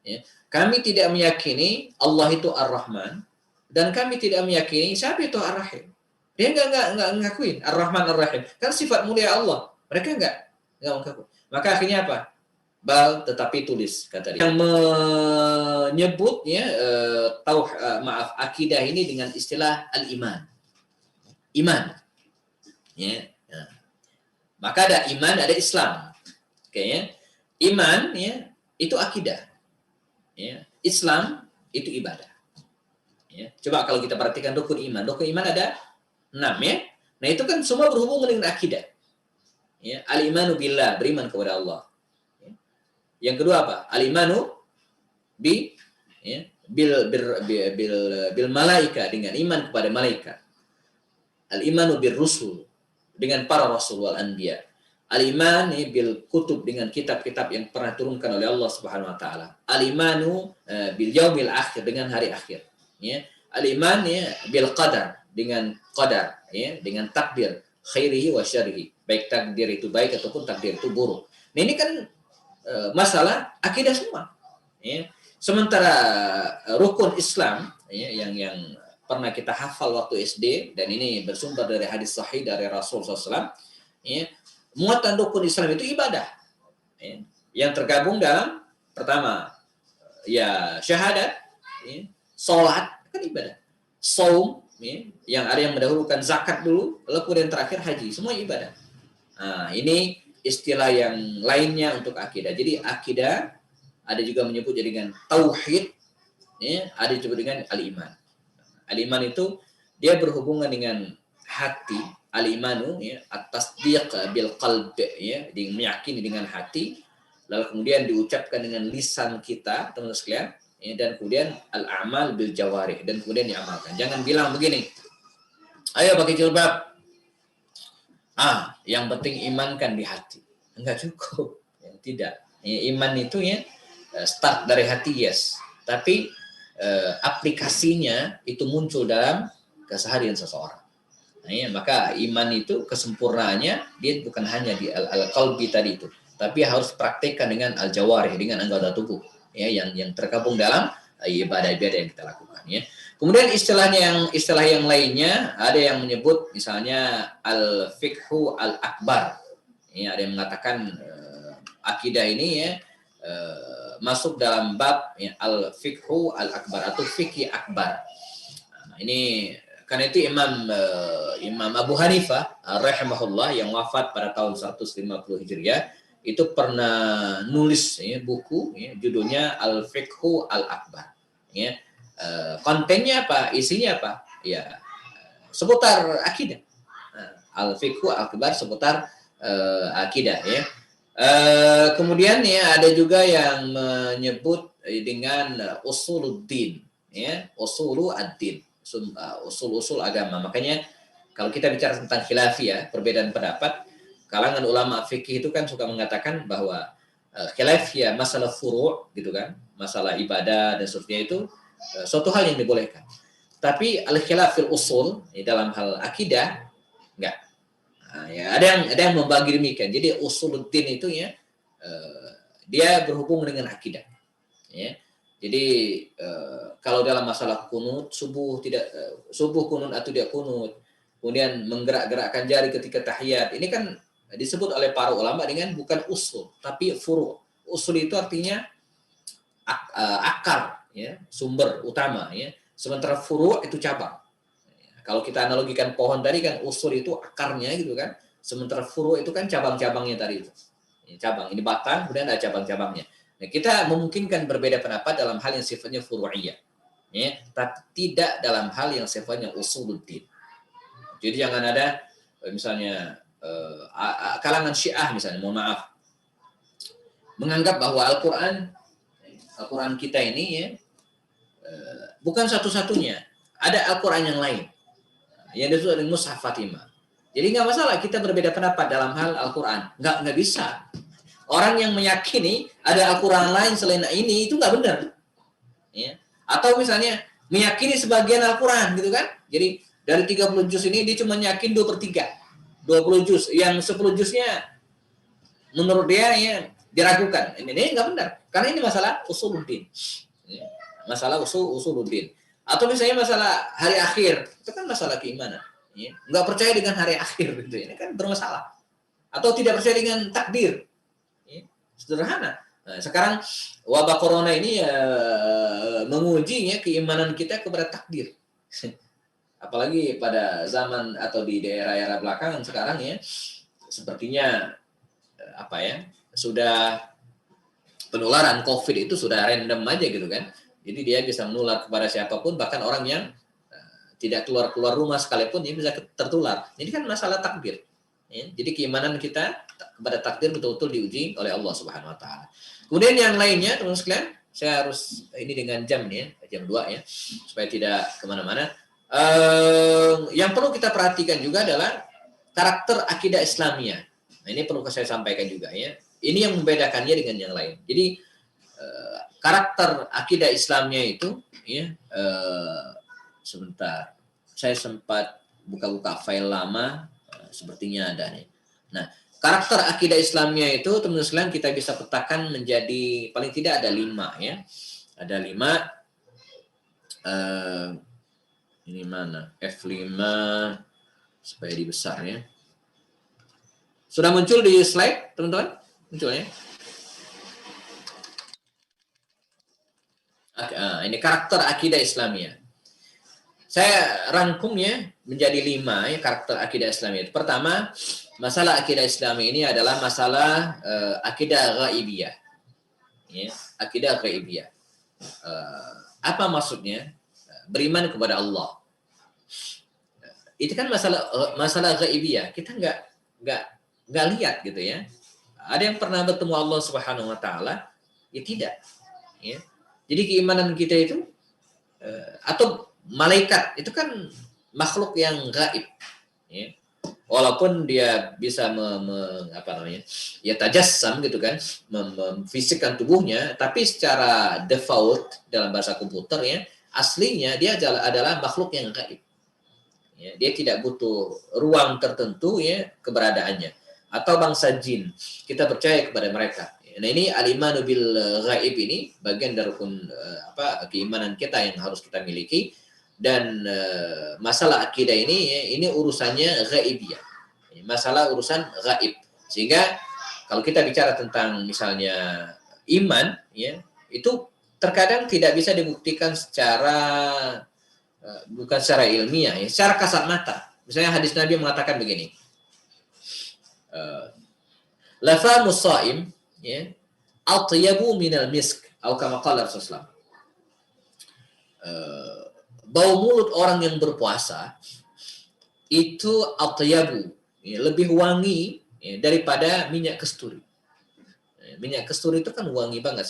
Ya. Kami tidak meyakini Allah itu Ar-Rahman, dan kami tidak meyakini siapa itu Ar-Rahim. Dia nggak ngakuin Ar-Rahman Ar-Rahim. Kan sifat mulia Allah. Mereka nggak mengaku. Maka akhirnya apa? Bal, tetapi tulis, kata dia. Yang menyebut, ya, akidah ini dengan istilah al-iman. Iman. Ya, ya. Maka ada iman, ada Islam. Oke, ya. Iman, ya, itu akidah. Ya. Islam itu ibadah. Ya. Coba kalau kita perhatikan rukun iman ada 6, ya. Nah, itu kan semua berhubungan dengan akidah. Ya. Al-imanu billah, beriman kepada Allah. Ya. Yang kedua apa? Al-imanu bil malaika, dengan iman kepada malaikat. Al-imanu bir rusul, dengan para rasul wal anbiya. Al-iman bil kutub, dengan kitab-kitab yang pernah turunkan oleh Allah Subhanahu wa taala. Al-imanu bil yaumil akhir, dengan hari akhir, ya. Al-iman, ya, bil qadar, dengan qadar, ya, dengan takdir khairihi wa syarrihi, baik takdir itu baik ataupun takdir itu buruk. Nah, ini kan masalah akidah semua, ya. Sementara rukun Islam, ya, yang pernah kita hafal waktu SD, dan ini bersumber dari hadis sahih dari Rasul SAW, ya, muatan rukun Islam itu ibadah, ya, yang tergabung dalam pertama, ya, syahadat, ya, sholat kan ibadah, saum, ya, yang ada yang mendahulukan zakat dulu, lalu kemudian terakhir haji, semua ibadah. Nah, ini istilah yang lainnya untuk akidah. Jadi akidah ada juga menyebut dengan tauhid, ya, ada disebut dengan al-iman. Al-iman itu dia berhubungan dengan hati al-imanu ya, at-tasdiq bil qalb ya, meyakini dengan hati, lalu kemudian diucapkan dengan lisan kita, teman-teman sekalian, ya, dan kemudian al-amal bil jawarih, dan kemudian diamalkan. Jangan bilang begini, ayo pakai jilbab, yang penting imankan di hati. Enggak cukup, ya, tidak. Ya, iman itu ya start dari hati, yes, tapi aplikasinya itu muncul dalam keseharian seseorang. Nah, ya, maka iman itu kesempurnaannya dia bukan hanya di al-qalbi tadi itu, tapi harus praktekkan dengan al-jawarih, dengan anggota tubuh ya, yang tergabung dalam ibadah-ibadah yang kita lakukan ya. Kemudian istilah yang lainnya ada yang menyebut misalnya al-fiqhu al-akbar. Ya, ada yang mengatakan akidah ini ya masuk dalam bab ya, al-fiqhu al-akbar atau fikih akbar. Nah, ini karena itu Imam Abu Hanifah rahimahullah yang wafat pada tahun 150 Hijriah itu pernah nulis ya, buku ya, judulnya Al-Fiqhu Al-Akbar. Ya. Kontennya apa? Isinya apa? Ya, seputar akidah. Al-Fiqhu Al-Akbar seputar akidah ya. Kemudian ya ada juga yang menyebut dengan usuluddin ya, usulu ad-din. Usul-usul agama. Makanya kalau kita bicara tentang khilafiyah, perbedaan pendapat, kalangan ulama fikih itu kan suka mengatakan bahwa khilafiyah masalah furu' gitu kan, masalah ibadah dan seterusnya itu suatu hal yang dibolehkan. Tapi al-khilaf fil usul dalam hal akidah enggak. Nah, ya ada yang membagi demikian. Jadi usuluddin itu ya dia berhubung dengan akidah. Ya. Jadi kalau dalam masalah kunut subuh kunut atau tidak kunut, kemudian menggerak-gerakkan jari ketika tahiyat, ini kan disebut oleh para ulama dengan bukan usul tapi furu'. Usul itu artinya akar ya, sumber utama ya. Sementara furu' itu cabang. Kalau kita analogikan pohon tadi kan usul itu akarnya gitu kan. Sementara furu' itu kan cabang-cabangnya tadi itu. Cabang ini batang, kemudian ada cabang-cabangnya. Nah, kita memungkinkan berbeda pendapat dalam hal yang sifatnya furu'iyah, ya, tapi tidak dalam hal yang sifatnya usuluddin. Jadi jangan ada misalnya kalangan Syiah misalnya, mohon maaf, menganggap bahwa Al-Quran kita ini ya bukan satu-satunya, ada Al-Quran yang lain, yang disebut dengan Mushaf Fatimah. Jadi nggak masalah kita berbeda pendapat dalam hal Al-Quran, nggak bisa. Orang yang meyakini ada Al-Quran lain selain ini itu nggak benar, ya. Atau misalnya meyakini sebagian Al-Quran gitu kan. Jadi dari 30 juz ini dia cuma yakin 2/3, 20 juz, yang 10 juznya menurut dia ya diragukan. Ini nggak benar, karena ini masalah usuluddin, ya. Masalah usuluddin. Atau misalnya masalah hari akhir, itu kan masalah keimanan, ya. Nggak percaya dengan hari akhir gitu, ini kan bermasalah. Atau tidak percaya dengan takdir. Sederhana. Nah, sekarang wabah corona ini menguji ya keimanan kita kepada takdir. Apalagi pada zaman atau di daerah-daerah belakangan sekarang ya, sepertinya sudah penularan COVID itu sudah random aja gitu kan. Jadi dia bisa menular kepada siapapun, bahkan orang yang tidak keluar rumah sekalipun dia bisa tertular. Ini kan masalah takdir. Ya, jadi keimanan kita kepada takdir betul-betul diuji oleh Allah Subhanahu Wa Taala. Kemudian yang lainnya, teman-teman sekalian, saya harus ini dengan jam nih, jam 2 ya, supaya tidak kemana-mana. Yang perlu kita perhatikan juga adalah karakter akidah Islamiyah. Nah, ini perlu saya sampaikan juga ya. Ini yang membedakannya dengan yang lain. Jadi karakter akidah Islamiyah itu, ya, sebentar, saya sempat buka-buka file lama. Sepertinya ada nih. Nah, karakter akidah Islamnya itu teman-teman sekalian kita bisa petakan menjadi paling tidak ada 5 ya. Ada 5. Ini mana? F5 supaya dibesar ya. Sudah muncul di slide, teman-teman? Muncul ya. Ini karakter akidah Islamiyah. Saya rangkumnya menjadi 5 ya karakter akidah Islamiyah. Pertama, masalah akidah Islam ini adalah masalah akidah ghaibiyah. Ya, akidah ghaibiyah. Apa maksudnya? Beriman kepada Allah. itu kan masalah ghaibiyah. Kita nggak lihat gitu ya. Ada yang pernah bertemu Allah Subhanahu wa taala? Ya tidak. Ya. Jadi keimanan kita itu atau malaikat itu kan makhluk yang gaib. Ya. Walaupun dia bisa ya tajassam gitu kan, memfisikkan tubuhnya, tapi secara default dalam bahasa komputer ya, aslinya dia adalah makhluk yang gaib. Ya, dia tidak butuh ruang tertentu ya keberadaannya. Atau bangsa jin, kita percaya kepada mereka. Nah ini al-imanu bil ghaib ini bagian dari rukun keimanan kita yang harus kita miliki. Dan masalah akidah ini urusannya ghaibiyah, masalah urusan gaib. Sehingga kalau kita bicara tentang misalnya iman ya, itu terkadang tidak bisa dibuktikan bukan secara ilmiah ya, secara kasat mata. Misalnya hadis Nabi mengatakan begini, lafamus shaim ya atyabu minal misk atau kama qala Rasulullah. Bau mulut orang yang berpuasa itu atyabu ya, lebih wangi ya, daripada minyak kasturi. Minyak kasturi itu kan wangi banget.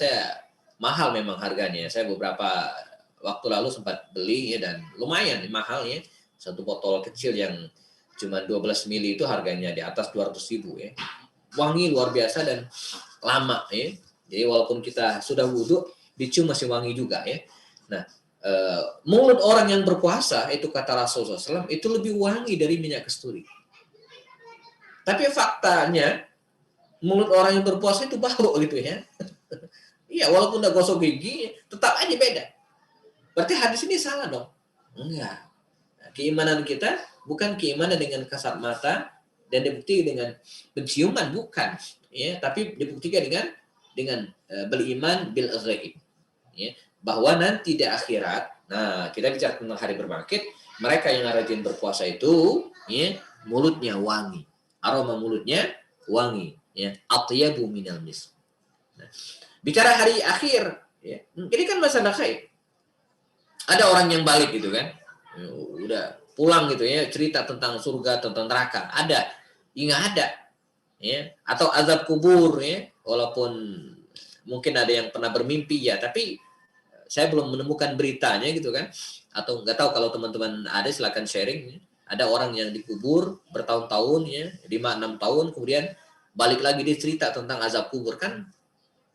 Mahal memang harganya. Saya beberapa waktu lalu sempat beli ya, dan lumayan mahal ya. Satu botol kecil yang cuma 12 mili itu harganya di atas 200.000 ya. Wangi luar biasa dan lama ya. Jadi walaupun kita sudah wudhu, dicium masih wangi juga ya. Nah, mulut orang yang berpuasa itu kata Rasulullah SAW itu lebih wangi dari minyak kasturi. Tapi faktanya mulut orang yang berpuasa itu bau gitu ya. Iya, walaupun udah gosok gigi tetap aja beda. Berarti hadis ini salah dong? Enggak. Nah, keimanan kita bukan keimanan dengan kasat mata dan dibuktikan dengan penciuman, bukan. Ya, tapi dibuktikan dengan beriman bil ghaib. Ya, bahwa nanti di akhirat, nah kita bicara tentang hari berbangkit, mereka yang rajin berpuasa itu, ya, mulutnya wangi, aroma mulutnya wangi, ya, atyabu minal misk. Nah, bicara hari akhir, ya, ini kan masalah gaib. Ada orang yang balik gitu kan, udah pulang gitu ya, cerita tentang surga, tentang neraka, ada, nggak ada, ya, atau azab kubur, ya, walaupun mungkin ada yang pernah bermimpi ya, tapi saya belum menemukan beritanya gitu kan, atau nggak tahu kalau teman-teman ada silakan sharing. Ya. Ada orang yang dikubur bertahun-tahun ya, 5-6 tahun, kemudian balik lagi dia cerita tentang azab kubur, kan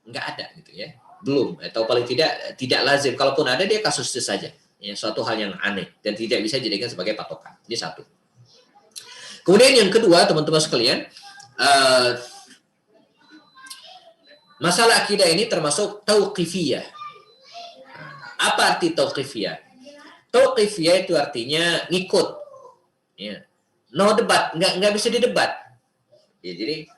nggak ada gitu ya, belum, atau paling tidak lazim. Kalaupun ada dia kasusnya saja, ya, suatu hal yang aneh dan tidak bisa dijadikan sebagai patokan. Ini satu. Kemudian yang kedua teman-teman sekalian, masalah akidah ini termasuk tauqifiyah. Apa arti tauqifiyah? Tauqifiyah itu artinya ngikut, ya. No debat, nggak bisa didebat. Ya, jadi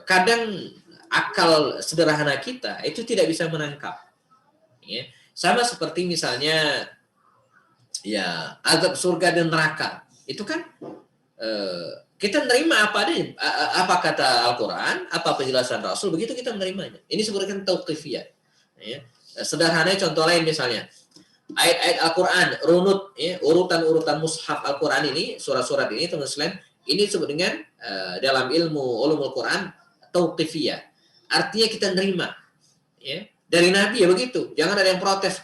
kadang akal sederhana kita itu tidak bisa menangkap. Ya. Sama seperti misalnya ya azab surga dan neraka. Itu kan kita menerima apa kata Al-Quran, apa penjelasan Rasul, begitu kita menerimanya. Ini sebenarnya tauqifiyah. Ya. Sederhananya contoh lain misalnya ayat-ayat Al-Quran runut ya, urutan mushaf Al-Quran ini, surat-surat ini teman-teman, ini disebut dengan dalam ilmu ulumul Quran tauqifiyah. Artinya kita nerima ya, dari Nabi ya begitu. Jangan ada yang protes.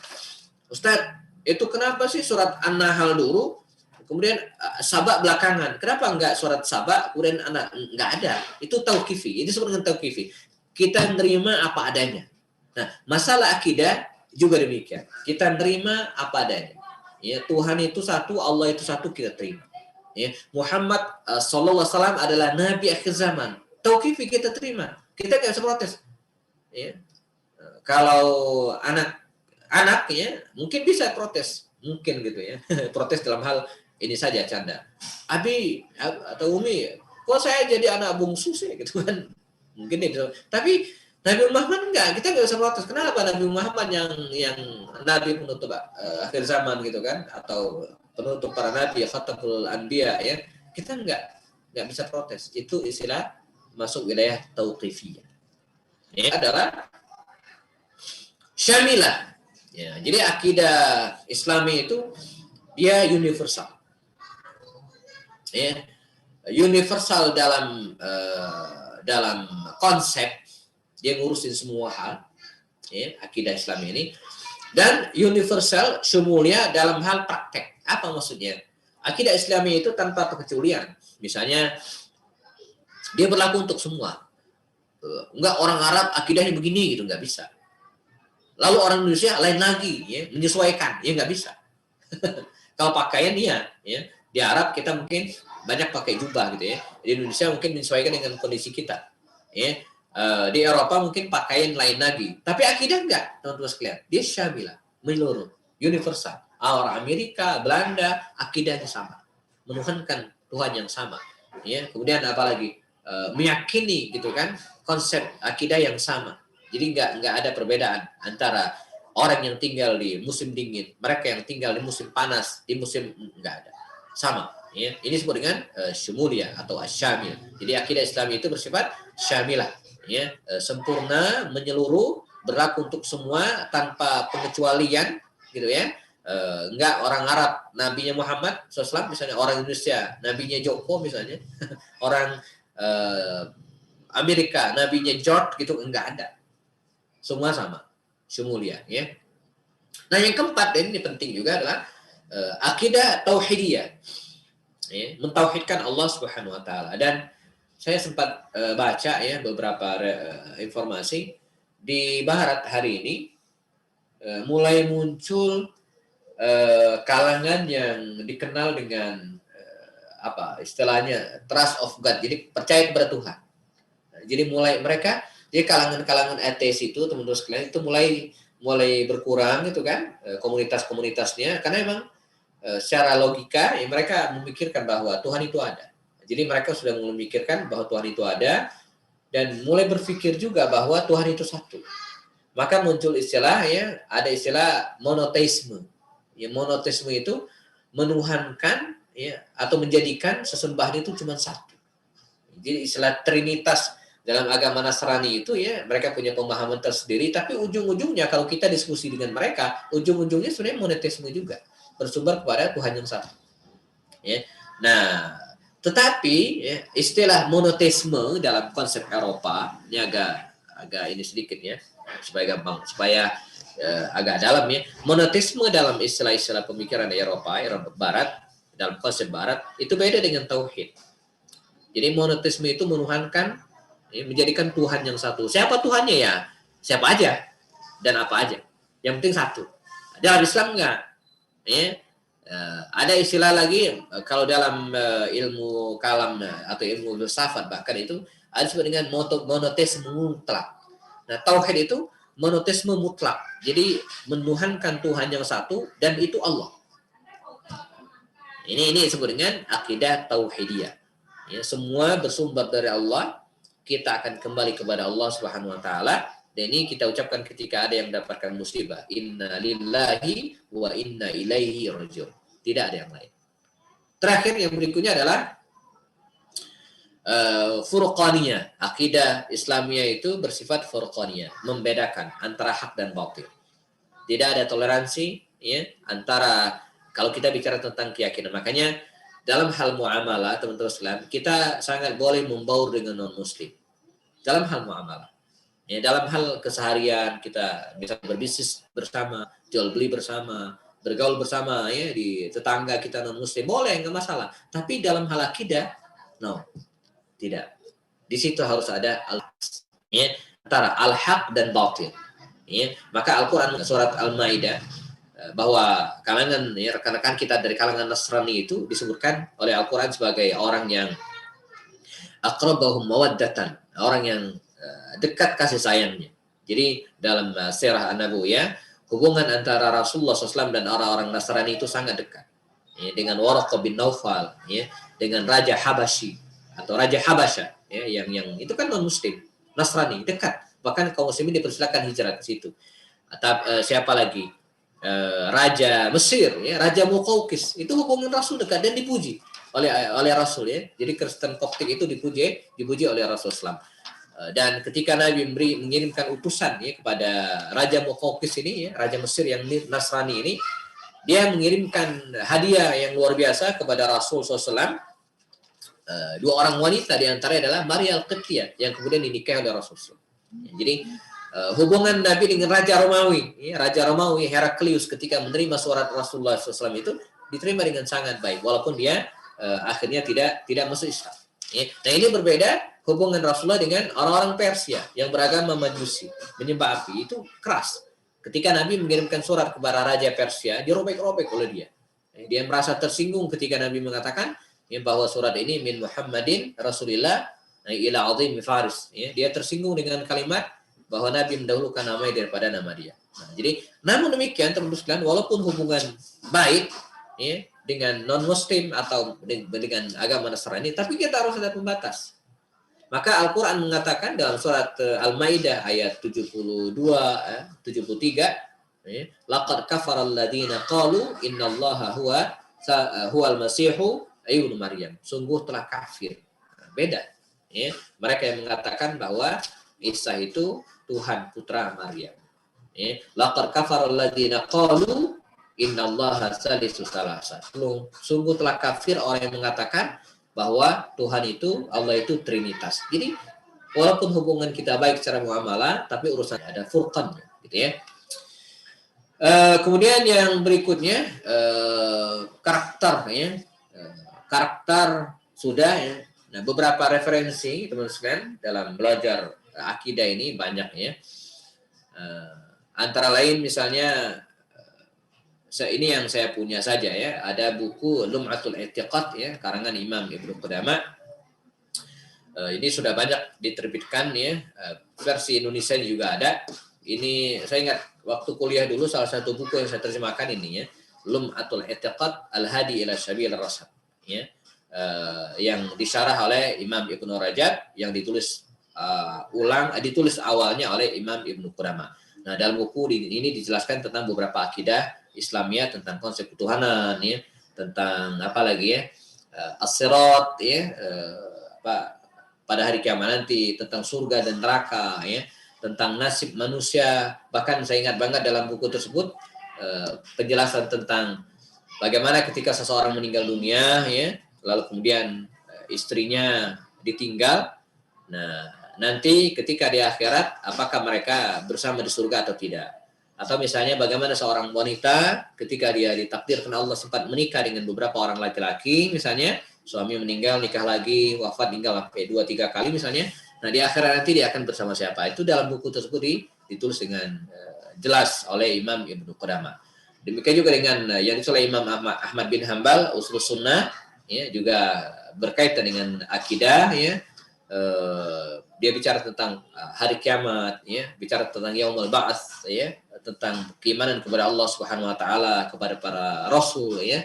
Ustaz, itu kenapa sih surat An-Nahl dulu kemudian Saba belakangan? Kenapa enggak surat Saba kemudian enggak ada? Itu tauqifi. Ini disebut dengan tauqifi. Kita nerima apa adanya. Nah, masalah akidah juga demikian. Kita nerima apa adanya. Ya, Tuhan itu satu, Allah itu satu, kita terima. Ya, Muhammad sallallahu alaihi wasallam adalah nabi akhir zaman. Tauqifi kita terima. Kita tidak bisa protes. Ya. Kalau anak ya mungkin bisa protes, mungkin gitu ya. Protes dalam hal ini saja canda. Abi atau Umi, kok saya jadi anak bungsu sih gitu kan. Mungkin itu. Tapi Nabi Muhammad enggak, kita enggak bisa protes. Kenapa Nabi Muhammad yang nabi penutup akhir zaman gitu kan, atau penutup para nabi, khatamul anbiya ya. Kita enggak bisa protes. Itu istilah masuk wilayah tauqifiyah. Ini adalah syamilah. Ya, jadi akidah Islami itu dia universal. ya, universal dalam konsep, dia ngurusin semua hal, ya, akidah Islam ini, dan universal syumulia dalam hal praktek. Apa maksudnya? Akidah Islami itu tanpa pengecualian. Misalnya dia berlaku untuk semua. Enggak orang Arab akidahnya begini gitu, nggak bisa. Lalu orang Indonesia lain lagi, ya, menyesuaikan, ya nggak bisa. Kalau pakaian iya, ya. Di Arab kita mungkin banyak pakai jubah gitu ya. Di Indonesia mungkin menyesuaikan dengan kondisi kita. Ya. Di Eropa mungkin pakaian lain lagi. Tapi akidah enggak, teman-teman sekalian. Dia syamilah, menyeluruh, universal. Orang Amerika, Belanda, akidahnya sama. Menuhankan Tuhan yang sama. Ya. Kemudian apalagi meyakini gitu kan konsep akidah yang sama. Jadi enggak ada perbedaan antara orang yang tinggal di musim dingin, mereka yang tinggal di musim panas, di musim enggak ada. Sama, ya. Ini disebut dengan syumulia atau asyamil. Jadi akidah Islam itu bersifat syamilah, ya, sempurna, menyeluruh, berlaku untuk semua tanpa pengecualian, gitu ya. Enggak orang Arab nabinya Muhammad SAW, misalnya orang Indonesia nabinya Joko misalnya, orang Amerika nabinya George gitu, enggak ada. Semua sama, syumulia, ya. Nah, yang keempat, dan ini penting juga, adalah akidah tauhidiyah, ya, mentauhidkan Allah Subhanahu wa taala. Dan saya sempat baca ya beberapa informasi di barat hari ini mulai muncul kalangan yang dikenal dengan apa istilahnya trust of God, jadi percaya kepada Tuhan. Jadi jadi kalangan-kalangan ateis itu, teman-teman sekalian, itu mulai berkurang gitu kan, komunitas-komunitasnya, karena memang secara logika ya mereka memikirkan bahwa Tuhan itu ada. Jadi mereka sudah memikirkan bahwa Tuhan itu ada dan mulai berpikir juga bahwa Tuhan itu satu. Maka muncul istilah, ya, ada istilah monoteisme. Ya, monoteisme itu menuhankan, ya, atau menjadikan sesembahan itu cuma satu. Jadi istilah trinitas dalam agama Nasrani itu, ya, mereka punya pemahaman tersendiri, tapi ujung-ujungnya kalau kita diskusi dengan mereka, ujung-ujungnya sebenarnya monoteisme juga, bersumber kepada Tuhan yang satu. Ya. Nah, tetapi ya, istilah monoteisme dalam konsep Eropa ini agak ini sedikit ya, supaya gampang, supaya agak dalam ya. Monoteisme dalam istilah-istilah pemikiran Eropa Barat, dalam konsep Barat itu beda dengan tauhid. Jadi monoteisme itu menuhankan, ya, menjadikan Tuhan yang satu. Siapa Tuhannya ya? Siapa aja dan apa aja. Yang penting satu. Dalam Islam enggak. Ya. Ada istilah lagi kalau dalam ilmu kalam atau ilmu filsafat bahkan itu ada disebut dengan monoteisme mutlak. Nah, tauhid itu monoteisme mutlak. Jadi menuhankan Tuhan yang satu dan itu Allah. Ini disebut dengan akidah tauhidiyah. Ya, semua bersumber dari Allah. Kita akan kembali kepada Allah Subhanahu wa taala. Dan ini kita ucapkan ketika ada yang mendapatkan musibah. Inna lillahi wa inna ilaihi raji'un. Tidak ada yang lain. Terakhir yang berikutnya adalah furqaniyah. Akidah Islamiyah itu bersifat furqaniyah, membedakan antara hak dan batil. Tidak ada toleransi, ya, antara kalau kita bicara tentang keyakinan. Makanya dalam hal muamalah, teman-teman Islam, kita sangat boleh membaur dengan non-muslim. Dalam hal muamalah. Ya, dalam hal keseharian kita bisa berbisnis bersama, jual beli bersama, bergaul bersama, ya, di tetangga kita non-muslim, boleh, nggak masalah. Tapi dalam hal akidah, no, tidak. Di situ harus ada ya, antara al-haq dan batil. Ya, maka Al-Quran surat Al-Maidah bahwa kalangan, ya, rekan-rekan kita dari kalangan Nasrani itu disebutkan oleh Al-Quran sebagai orang yang aqrabahum mawaddatan, orang yang dekat kasih sayangnya. Jadi dalam sirah An-Nabawiyah, hubungan antara Rasulullah SAW dan orang-orang Nasrani itu sangat dekat. Ya, dengan Waraqah bin Naufal, ya, dengan Raja Habashi atau Raja Habasya, ya, yang itu kan non-muslim, Nasrani, dekat. Bahkan kaum muslimin dipersilakan hijrah ke situ. Atau siapa lagi? Raja Mesir, ya, Raja Muqawqis, itu hubungan Rasul dekat dan dipuji oleh Rasul, ya. Jadi Kristen Koptik itu dipuji oleh Rasulullah SAW. Dan ketika Nabi mengirimkan utusan, ya, kepada Raja Muqawqis ini, ya, Raja Mesir yang Nasrani ini, dia mengirimkan hadiah yang luar biasa kepada Rasul SAW. dua orang wanita di antaranya adalah Maria Al-Qibtiyah yang kemudian dinikahi oleh Rasulullah. Jadi hubungan Nabi dengan Raja Romawi, Raja Romawi Heraklius ketika menerima surat Rasulullah SAW itu diterima dengan sangat baik, walaupun dia akhirnya tidak masuk Islam. Nah ini berbeda hubungan Rasulullah dengan orang-orang Persia yang beragama Majusi, menyembah api, itu keras. Ketika Nabi mengirimkan surat kepada Raja Persia, dirobek-robek oleh dia. Dia merasa tersinggung ketika Nabi mengatakan bahwa surat ini min Muhammadin Rasulillah ila azim Faris. Dia tersinggung dengan kalimat bahwa Nabi mendahulukan namanya daripada nama dia. Nah, jadi namun demikian teman-teman, walaupun hubungan baik dengan non-Muslim atau dengan agama Nasrani, tapi kita harus ada pembatas. Maka Al-Quran mengatakan dalam surat Al-Maidah ayat 72, 73, laqad kafara alladziina qalu innallaha huwal masihu ibnu Maryam. Sungguh telah kafir. Beda. Mereka yang mengatakan bahwa Isa itu Tuhan putra Maryam. Laqad kafara alladziina qalu innallaha salisu salasa. Sungguh telah kafir orang yang mengatakan bahwa Tuhan itu, Allah itu Trinitas. Jadi walaupun hubungan kita baik secara muamalah, tapi urusan ada furqan, gitu ya. Kemudian yang berikutnya karakter, karakter sudah ya. Nah, beberapa referensi teman-teman dalam belajar akidah ini banyak ya. Antara lain misalnya ini yang saya punya saja ya, ada buku Lum'atul I'tiqad ya, karangan Imam Ibnu Qudamah. Ini sudah banyak diterbitkan ya, versi Indonesia juga ada. Ini saya ingat waktu kuliah dulu salah satu buku yang saya terjemahkan ini ya, Lum'atul I'tiqad Al-Hadi ila Syabil Ar-Rasyad ya. Yang disyarah oleh Imam Ibnu Rajab, yang ditulis ditulis awalnya oleh Imam Ibnu Qudamah. Nah, dalam buku ini dijelaskan tentang beberapa akidah Islamiyah, tentang konsep ketuhanan ya, tentang apa lagi ya, as-sirat ya, pada hari kiamat nanti, tentang surga dan neraka ya, tentang nasib manusia. Bahkan saya ingat banget dalam buku tersebut penjelasan tentang bagaimana ketika seseorang meninggal dunia ya, lalu kemudian istrinya ditinggal. Nah, nanti ketika di akhirat apakah mereka bersama di surga atau tidak? Atau misalnya bagaimana seorang wanita ketika dia ditakdirkan Allah sempat menikah dengan beberapa orang laki-laki, misalnya suami meninggal, nikah lagi, wafat, tinggal sampai 2-3 kali misalnya. Nah, di akhirat nanti dia akan bersama siapa? Itu dalam buku tersebut ditulis dengan jelas oleh Imam Ibnu Qudamah. Demikian juga dengan yang ditulis oleh Imam Ahmad bin Hanbal, Ushul Sunnah, ya, juga berkaitan dengan akidah ya. Dia bicara tentang hari kiamat ya, bicara tentang yaumul ba'ats ya, tentang keimanan kepada Allah Subhanahu wa taala, kepada para rasul ya.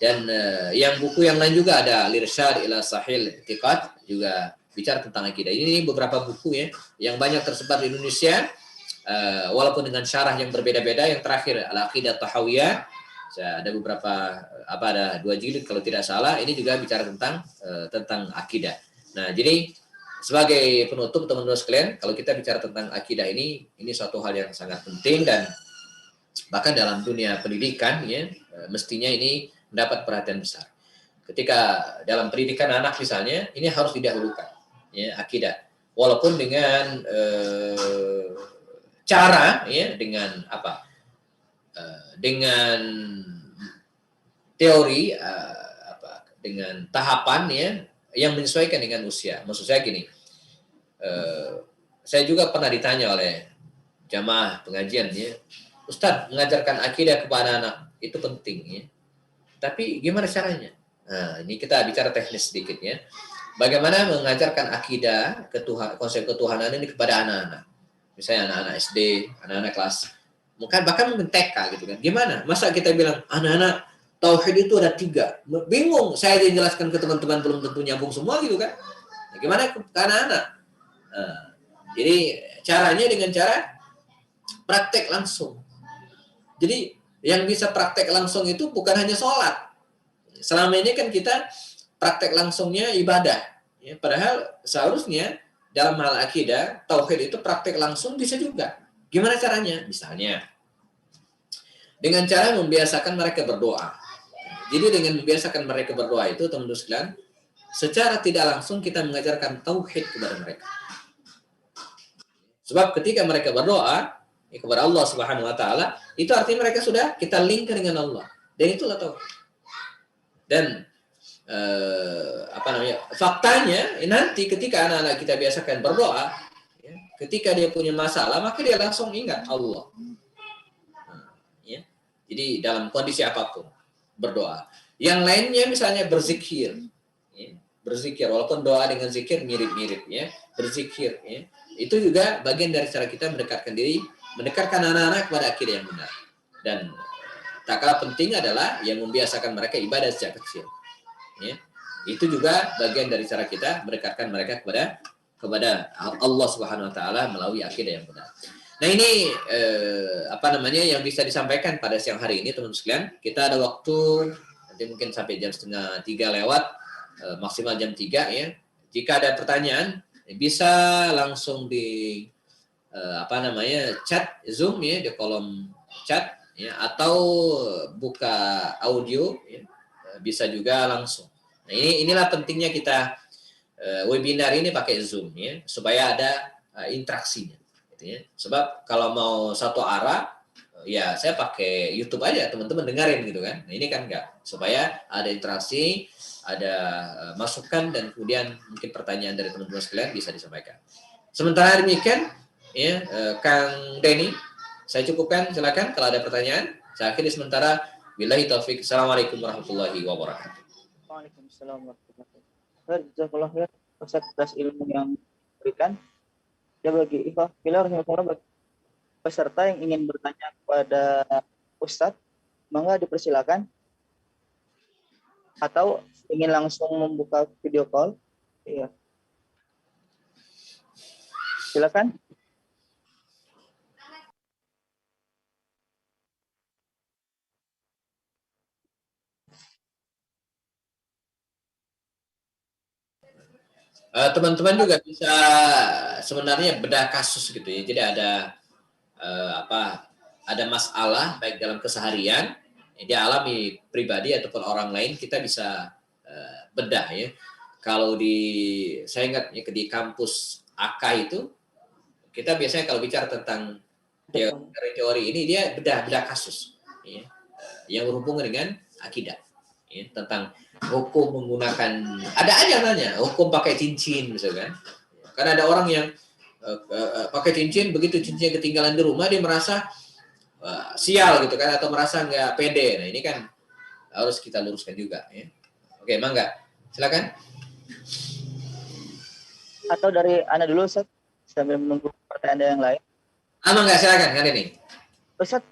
Dan yang buku yang lain juga ada Al-Irsyad ila Sahih I'tiqad, juga bicara tentang akidah. Ini beberapa buku ya yang banyak tersebar di Indonesia, walaupun dengan syarah yang berbeda-beda. Yang terakhir Al-Aqidah Tahawiyah, ada beberapa ada 2 jilid kalau tidak salah. Ini juga bicara tentang akidah. Nah, jadi sebagai penutup teman-teman sekalian, kalau kita bicara tentang akidah ini suatu hal yang sangat penting, dan bahkan dalam dunia pendidikan ya, mestinya ini mendapat perhatian besar. Ketika dalam pendidikan anak misalnya, ini harus didahulukan ya, akidah. Walaupun dengan cara ya, dengan dengan teori dengan tahapan ya, yang menyesuaikan dengan usia. Maksud saya gini, saya juga pernah ditanya oleh jamaah pengajian ya, Ustadz, mengajarkan akidah kepada anak itu penting ya, tapi gimana caranya? Nah, ini kita bicara teknis sedikit ya. Bagaimana mengajarkan akidah, konsep ketuhanan ini kepada anak-anak, misalnya anak-anak SD, anak-anak kelas, bahkan mungkin TK gitu kan. Gimana? Masa kita bilang anak-anak tauhid itu ada 3. Bingung saya jelaskan ke teman-teman, belum tentu nyambung semua gitu kan. Nah, gimana ke anak-anak? Jadi caranya dengan cara praktek langsung. Jadi yang bisa praktek langsung itu bukan hanya sholat. Selama ini kan kita praktek langsungnya ibadah. Ya, padahal seharusnya dalam hal akidah, tauhid itu praktek langsung bisa juga. Gimana caranya? Misalnya dengan cara membiasakan mereka berdoa. Jadi dengan membiasakan mereka berdoa itu, teman-teman sekalian, secara tidak langsung kita mengajarkan tauhid kepada mereka. Sebab ketika mereka berdoa kepada Allah Subhanahu wa taala, itu artinya mereka sudah kita link dengan Allah. Dan itulah tauhid. Dan faktanya nanti ketika anak-anak kita biasakan berdoa, ya, ketika dia punya masalah maka dia langsung ingat Allah. Ya. Jadi dalam kondisi apapun berdoa. Yang lainnya misalnya berzikir, ya. Berzikir walaupun doa dengan zikir mirip-mirip, ya, berzikir, ya. Itu juga bagian dari cara kita mendekatkan diri, mendekatkan anak-anak kepada akidah yang benar. Dan tak kalah penting adalah yang membiasakan mereka ibadah sejak kecil. Ya. Itu juga bagian dari cara kita mendekatkan mereka kepada Allah Subhanahu wa taala melalui akidah yang benar. Nah, ini yang bisa disampaikan pada siang hari ini, teman-teman sekalian. Kita ada waktu nanti mungkin sampai jam 2:30 lewat, maksimal jam 3, ya. Jika ada pertanyaan bisa langsung di chat Zoom, ya, di kolom chat, ya, atau buka audio, ya. Bisa juga langsung. Nah, inilah pentingnya kita webinar ini pakai Zoom, ya, supaya ada interaksinya, gitu, ya. Sebab kalau mau satu arah, ya saya pakai YouTube aja, teman-teman dengerin gitu kan. Nah, ini kan enggak, supaya ada interaksi, ada masukan, dan kemudian mungkin pertanyaan dari teman-teman sekalian bisa disampaikan. Sementara demikian, ya, Kang Denny, saya cukupkan, silakan kalau ada pertanyaan. Saya akhiri sementara. Billahi taufik. Assalamualaikum warahmatullahi wabarakatuh. Waalaikumsalam warahmatullahi wabarakatuh. Jazakallah khair atas ilmu yang diberikan. Ya, bagi ikhwah fillah bagi peserta yang ingin bertanya kepada Ustadz, monggo dipersilakan. Atau ingin langsung membuka video call, ya. Silakan. Teman-teman juga bisa sebenarnya bedah kasus gitu, ya. Jadi ada masalah baik dalam keseharian dia alami pribadi ataupun orang lain, kita bisa bedah, ya. Kalau saya ingat ya, di kampus AK itu kita biasanya kalau bicara tentang teori ini dia bedah kasus, ya, yang berhubungan dengan akidah, ya, tentang hukum menggunakan, ada aja nanya hukum pakai cincin misalkan. Karena ada orang yang pakai cincin, begitu cincinnya ketinggalan di rumah dia merasa sial gitu kan, atau merasa nggak pede. Nah, ini kan harus kita luruskan juga, ya. Oke, mangga, silakan. Atau dari Anda dulu, Ustaz, sambil menunggu pertanyaan yang lain. Mangga, silakan kan ini. Ustaz,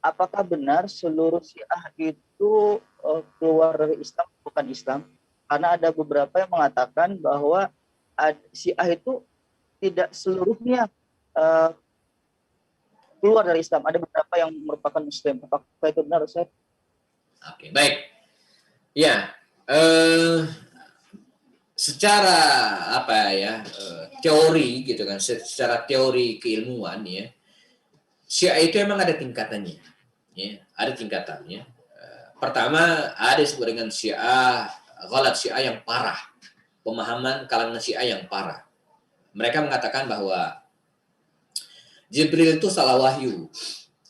apakah benar seluruh Syiah itu keluar dari Islam, bukan Islam? Karena ada beberapa yang mengatakan bahwa Syiah itu tidak seluruhnya keluar dari Islam. Ada beberapa yang merupakan Muslim. Apakah itu benar, Ustaz? Oke, baik. Ya, secara teori gitu kan, secara teori keilmuan, ya, Syiah itu memang ada tingkatannya, ya, ada tingkatannya. Pertama ada disebut dengan Syiah ghalat, Syiah yang parah, pemahaman kalangan Syiah yang parah. Mereka mengatakan bahwa Jibril itu salah wahyu,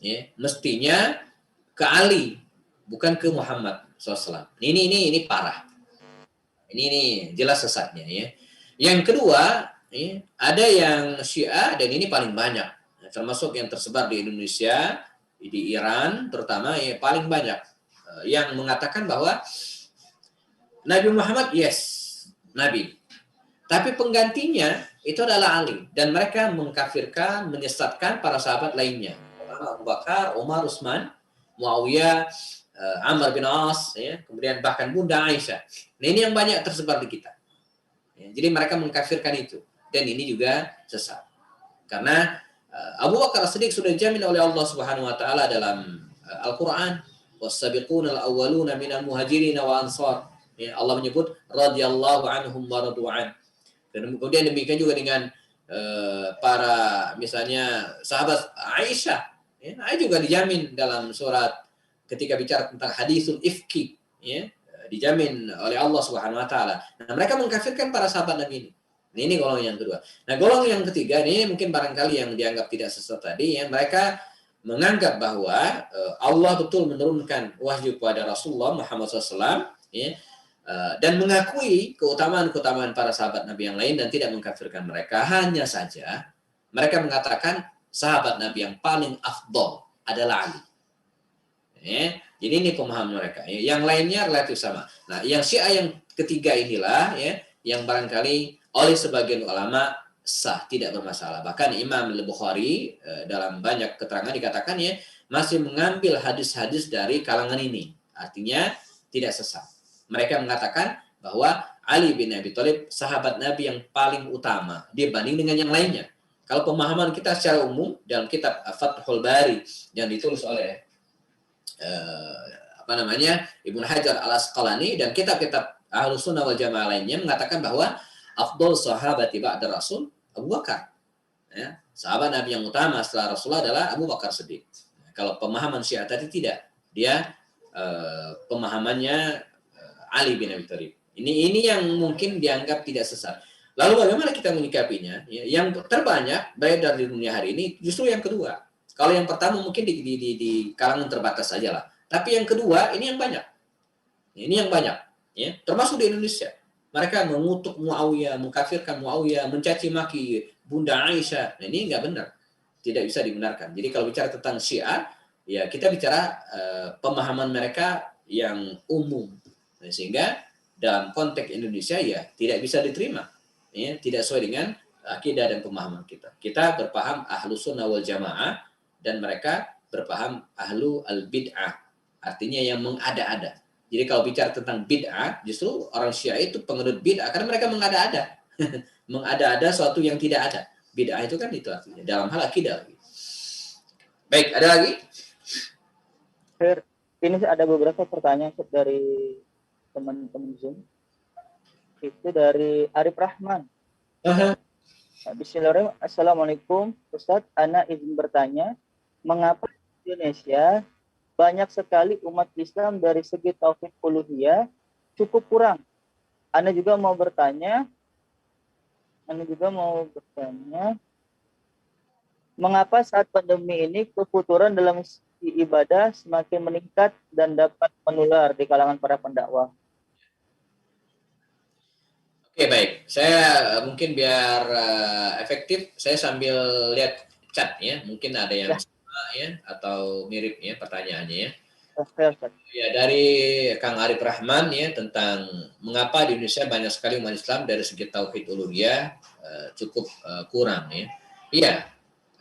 ya, mestinya ke Ali, bukan ke Muhammad SAW. Ini parah. Ini jelas sesatnya, ya. Yang kedua, ya, ada yang Syiah, dan ini paling banyak, termasuk yang tersebar di Indonesia, di Iran terutama, ya, paling banyak yang mengatakan bahwa Nabi Muhammad Nabi, tapi penggantinya itu adalah Ali, dan mereka mengkafirkan, menyesatkan para sahabat lainnya, Abu Bakar, Umar, Utsman, Muawiyah, Amr bin As, ya, kemudian bahkan Bunda Aisyah. Nah, ini yang banyak tersebar di kita, ya, jadi mereka mengkafirkan itu, dan ini juga sesat karena Abu Bakar As-Siddiq sudah dijamin oleh Allah Subhanahu wa taala dalam Al-Qur'an, was-sabiqunal awwaluna minal muhajirin wa ansar. Ya, Allah menyebut radhiyallahu anhum wa radu'an. Dan kemudian demikian juga dengan para misalnya sahabat Aisyah, ya, Aisyah juga dijamin dalam surat ketika bicara tentang hadisul ifki, ya, dijamin oleh Allah Subhanahu wa taala. Nah, mereka mengkafirkan para sahabat Nabi ini. Nah, ini golongan yang kedua. Nah, golongan yang ketiga ini mungkin barangkali yang dianggap tidak sesat tadi, ya, mereka menganggap bahwa Allah betul menurunkan wahyu kepada Rasulullah Muhammad SAW, ya, dan mengakui keutamaan-keutamaan para sahabat Nabi yang lain dan tidak mengkafirkan mereka. Hanya saja mereka mengatakan sahabat Nabi yang paling afdol adalah Ali. Ya, jadi ini pemahaman mereka. Yang lainnya relatif sama. Nah, yang Syiah yang ketiga inilah, ya, yang barangkali oleh sebagian ulama sah, tidak bermasalah. Bahkan Imam Al-Bukhari dalam banyak keterangan dikatakan, ya, masih mengambil hadis-hadis dari kalangan ini. Artinya tidak sesat. Mereka mengatakan bahwa Ali bin Abi Thalib sahabat Nabi yang paling utama dibanding dengan yang lainnya. Kalau pemahaman kita secara umum dalam kitab Fathul Bari yang ditulis oleh Ibnu Hajar Al-Asqalani dan kitab-kitab Ahlus Sunnah wal Jamaah lainnya mengatakan bahwa afdal sahabati ba'da Rasul Abu Bakar. Ya, sahabat Nabi yang utama setelah Rasulullah adalah Abu Bakar Siddiq. Nah, kalau pemahaman Syiah tadi tidak, dia pemahamannya Ali bin Abi Thalib. Ini yang mungkin dianggap tidak sesat. Lalu bagaimana kita menyikapinya? Ya, yang terbanyak beredar di dunia hari ini justru yang kedua. Kalau yang pertama mungkin di kalangan terbatas saja lah. Tapi yang kedua ini yang banyak. Ini yang banyak. Ya, termasuk di Indonesia. Mereka mengutuk Muawiyah, mengkafirkan Muawiyah, mencaci maki Bunda Aisyah. Nah, ini nggak benar. Tidak bisa dibenarkan. Jadi kalau bicara tentang Syiah, ya kita bicara pemahaman mereka yang umum. Nah, sehingga dalam konteks Indonesia ya tidak bisa diterima. Ya, tidak sesuai dengan akidah dan pemahaman kita. Kita berpaham Ahlus Sunnah wal Jamaah dan mereka berpaham Ahlu al-Bid'ah. Artinya yang mengada-ada. Jadi kalau bicara tentang bid'ah, justru orang Syiah itu penganut bid'ah karena mereka mengada-ada. Mengada-ada sesuatu yang tidak ada. Bid'ah itu kan itu artinya dalam hal akidah. Baik, ada lagi? Ini ada beberapa pertanyaan dari teman-teman Zoom. Itu dari Arif Rahman. Bismillahirrahmanirrahim. Assalamualaikum Ustadz, Ana izin bertanya, mengapa di Indonesia banyak sekali umat Islam dari segi tauhid uluhiyah cukup kurang? Ana juga mau bertanya, mengapa saat pandemi ini kefuturan dalam ibadah semakin meningkat dan dapat menular di kalangan para pendakwah? Oke, baik. Saya mungkin biar efektif, saya sambil lihat chat ya. Mungkin ada yang sama ya atau mirip ya pertanyaannya ya. Ya, dari Kang Arif Rahman ya tentang mengapa di Indonesia banyak sekali umat Islam dari segi tauhid uluhiyah cukup kurang ya. Iya.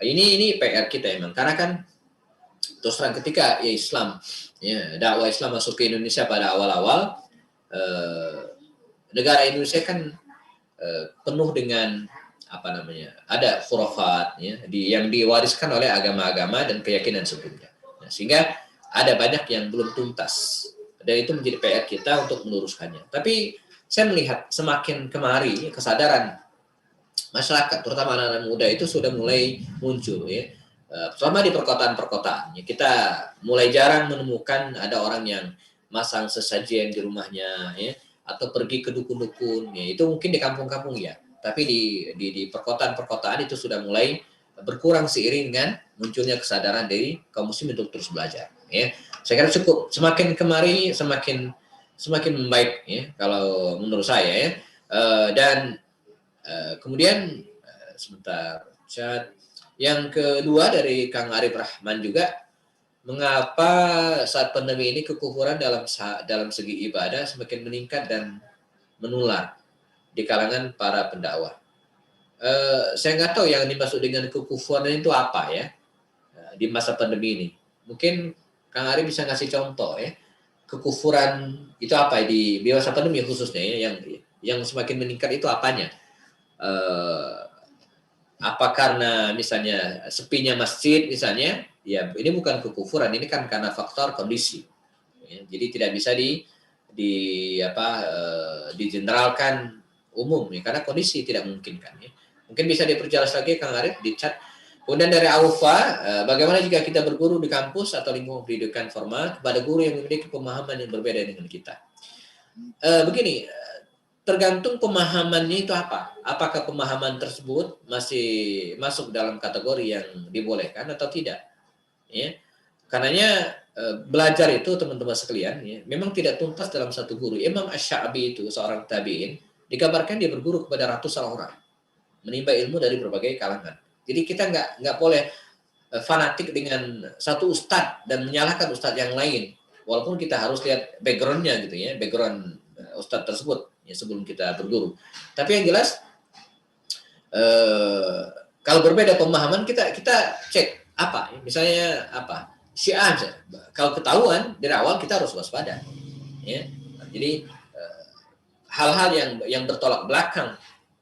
Ini PR kita emang karena kan terus terang ketika ya Islam ya dakwah Islam masuk ke Indonesia pada awal-awal negara Indonesia kan penuh dengan ada khurafat ya, yang diwariskan oleh agama-agama dan keyakinan sebelumnya. Nah, sehingga ada banyak yang belum tuntas dan itu menjadi PR kita untuk meluruskannya. Tapi saya melihat semakin kemari kesadaran masyarakat, terutama anak-anak muda itu sudah mulai muncul ya. Terutama di perkotaan-perkotaan. Kita mulai jarang menemukan ada orang yang masang sesajen di rumahnya ya, atau pergi ke dukun-dukun ya. Itu mungkin di kampung-kampung ya. Tapi di perkotaan-perkotaan itu sudah mulai berkurang seiring dengan munculnya kesadaran dari kaum muslim untuk terus belajar ya. Saya kira cukup, semakin kemari semakin membaik ya kalau menurut saya ya. Dan kemudian sebentar chat. Yang kedua dari Kang Arif Rahman juga, mengapa saat pandemi ini kekufuran dalam segi ibadah semakin meningkat dan menular di kalangan para pendakwah. Saya nggak tahu yang dimaksud dengan kekufuran itu apa ya di masa pandemi ini. Mungkin Kang Arif bisa ngasih contoh ya, kekufuran itu apa di masa pandemi khususnya ya, yang semakin meningkat itu apanya? Apa karena misalnya sepinya masjid misalnya, ya ini bukan kekufuran, ini kan karena faktor kondisi ya, jadi tidak bisa digeneralkan umum ya, karena kondisi tidak memungkinkan ya. Mungkin bisa diperjelas lagi Kang Arif di chat. Kemudian dari Aufa, bagaimana jika kita berguru di kampus atau lingkungan pendidikan formal kepada guru yang memiliki pemahaman yang berbeda dengan kita? Begini, tergantung pemahamannya itu apa. Apakah pemahaman tersebut masih masuk dalam kategori yang dibolehkan atau tidak? Ya, karenanya belajar itu teman-teman sekalian, ya, memang tidak tuntas dalam satu guru. Imam Asy-Sya'bi itu seorang tabi'in, dikabarkan dia berguru kepada ratusan orang, menimba ilmu dari berbagai kalangan. Jadi kita nggak boleh fanatik dengan satu ustadz dan menyalahkan ustadz yang lain, walaupun kita harus lihat backgroundnya gitu ya, background ustadz tersebut ya sebelum kita berguru. Tapi yang jelas kalau berbeda pemahaman kita cek apa, misalnya apa Syiah, kalau ketahuan dari awal kita harus waspada ya. Jadi hal-hal yang bertolak belakang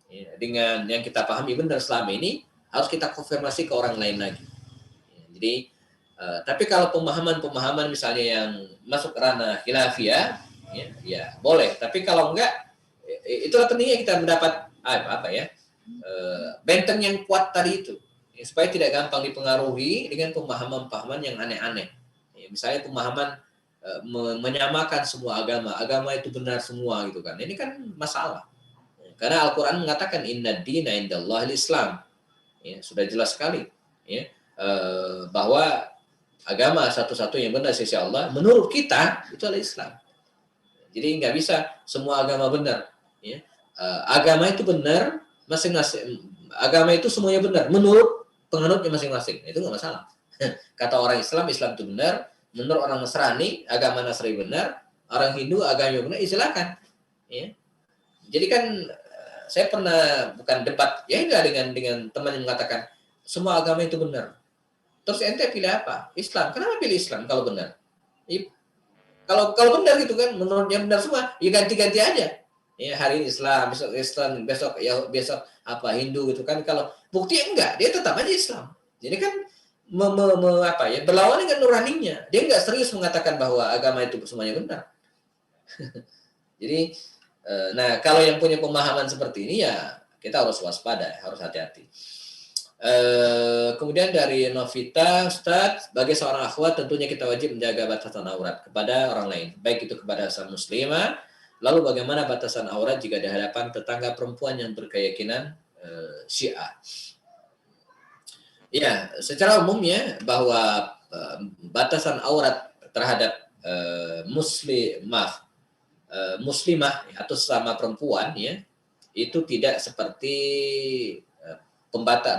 ya, dengan yang kita pahami benar selama ini harus kita konfirmasi ke orang lain lagi. Jadi, tapi kalau pemahaman misalnya yang masuk ranah khilafiyah, ya boleh. Tapi kalau enggak, itulah pentingnya kita mendapat benteng yang kuat tadi itu, ya, supaya tidak gampang dipengaruhi dengan pemahaman-pemahaman yang aneh-aneh. Ya, misalnya pemahaman menyamakan semua agama itu benar semua gitu kan. Ini kan masalah. Karena Al-Quran mengatakan inna dina indallahil Islam. Ya, sudah jelas sekali. Ya. Bahwa agama satu-satu yang benar sisi Allah menurut kita itu adalah Islam. Jadi nggak bisa semua agama benar. Ya. Agama itu benar masing-masing. Agama itu semuanya benar menurut penganutnya masing-masing. Itu nggak masalah. Kata orang Islam itu benar. Menurut orang Nasrani, agama Nasrani benar. Orang Hindu, agama benar. Silakan. Ya. Jadi kan saya pernah bukan debat ya enggak dengan teman yang mengatakan semua agama itu benar. Terus ente pilih apa? Islam. Kenapa pilih Islam kalau benar? Kalau benar gitu kan, menurutnya benar semua, ya ganti-ganti aja. Ya hari ini Islam, besok Islam, besok apa Hindu gitu kan. Kalau bukti enggak, dia tetap aja Islam. Jadi kan berlawan dengan nuraninya. Dia enggak serius mengatakan bahwa agama itu semuanya benar. Jadi nah kalau yang punya pemahaman seperti ini ya kita harus waspada, harus hati-hati. Kemudian dari Novita, Ustadz, sebagai seorang akhwat tentunya kita wajib menjaga batasan aurat kepada orang lain, baik itu kepada sang muslimah. Lalu bagaimana batasan aurat jika di hadapan tetangga perempuan yang berkeyakinan Syiah? Ya, secara umumnya bahwa batasan aurat terhadap muslimah atau sesama perempuan ya itu tidak seperti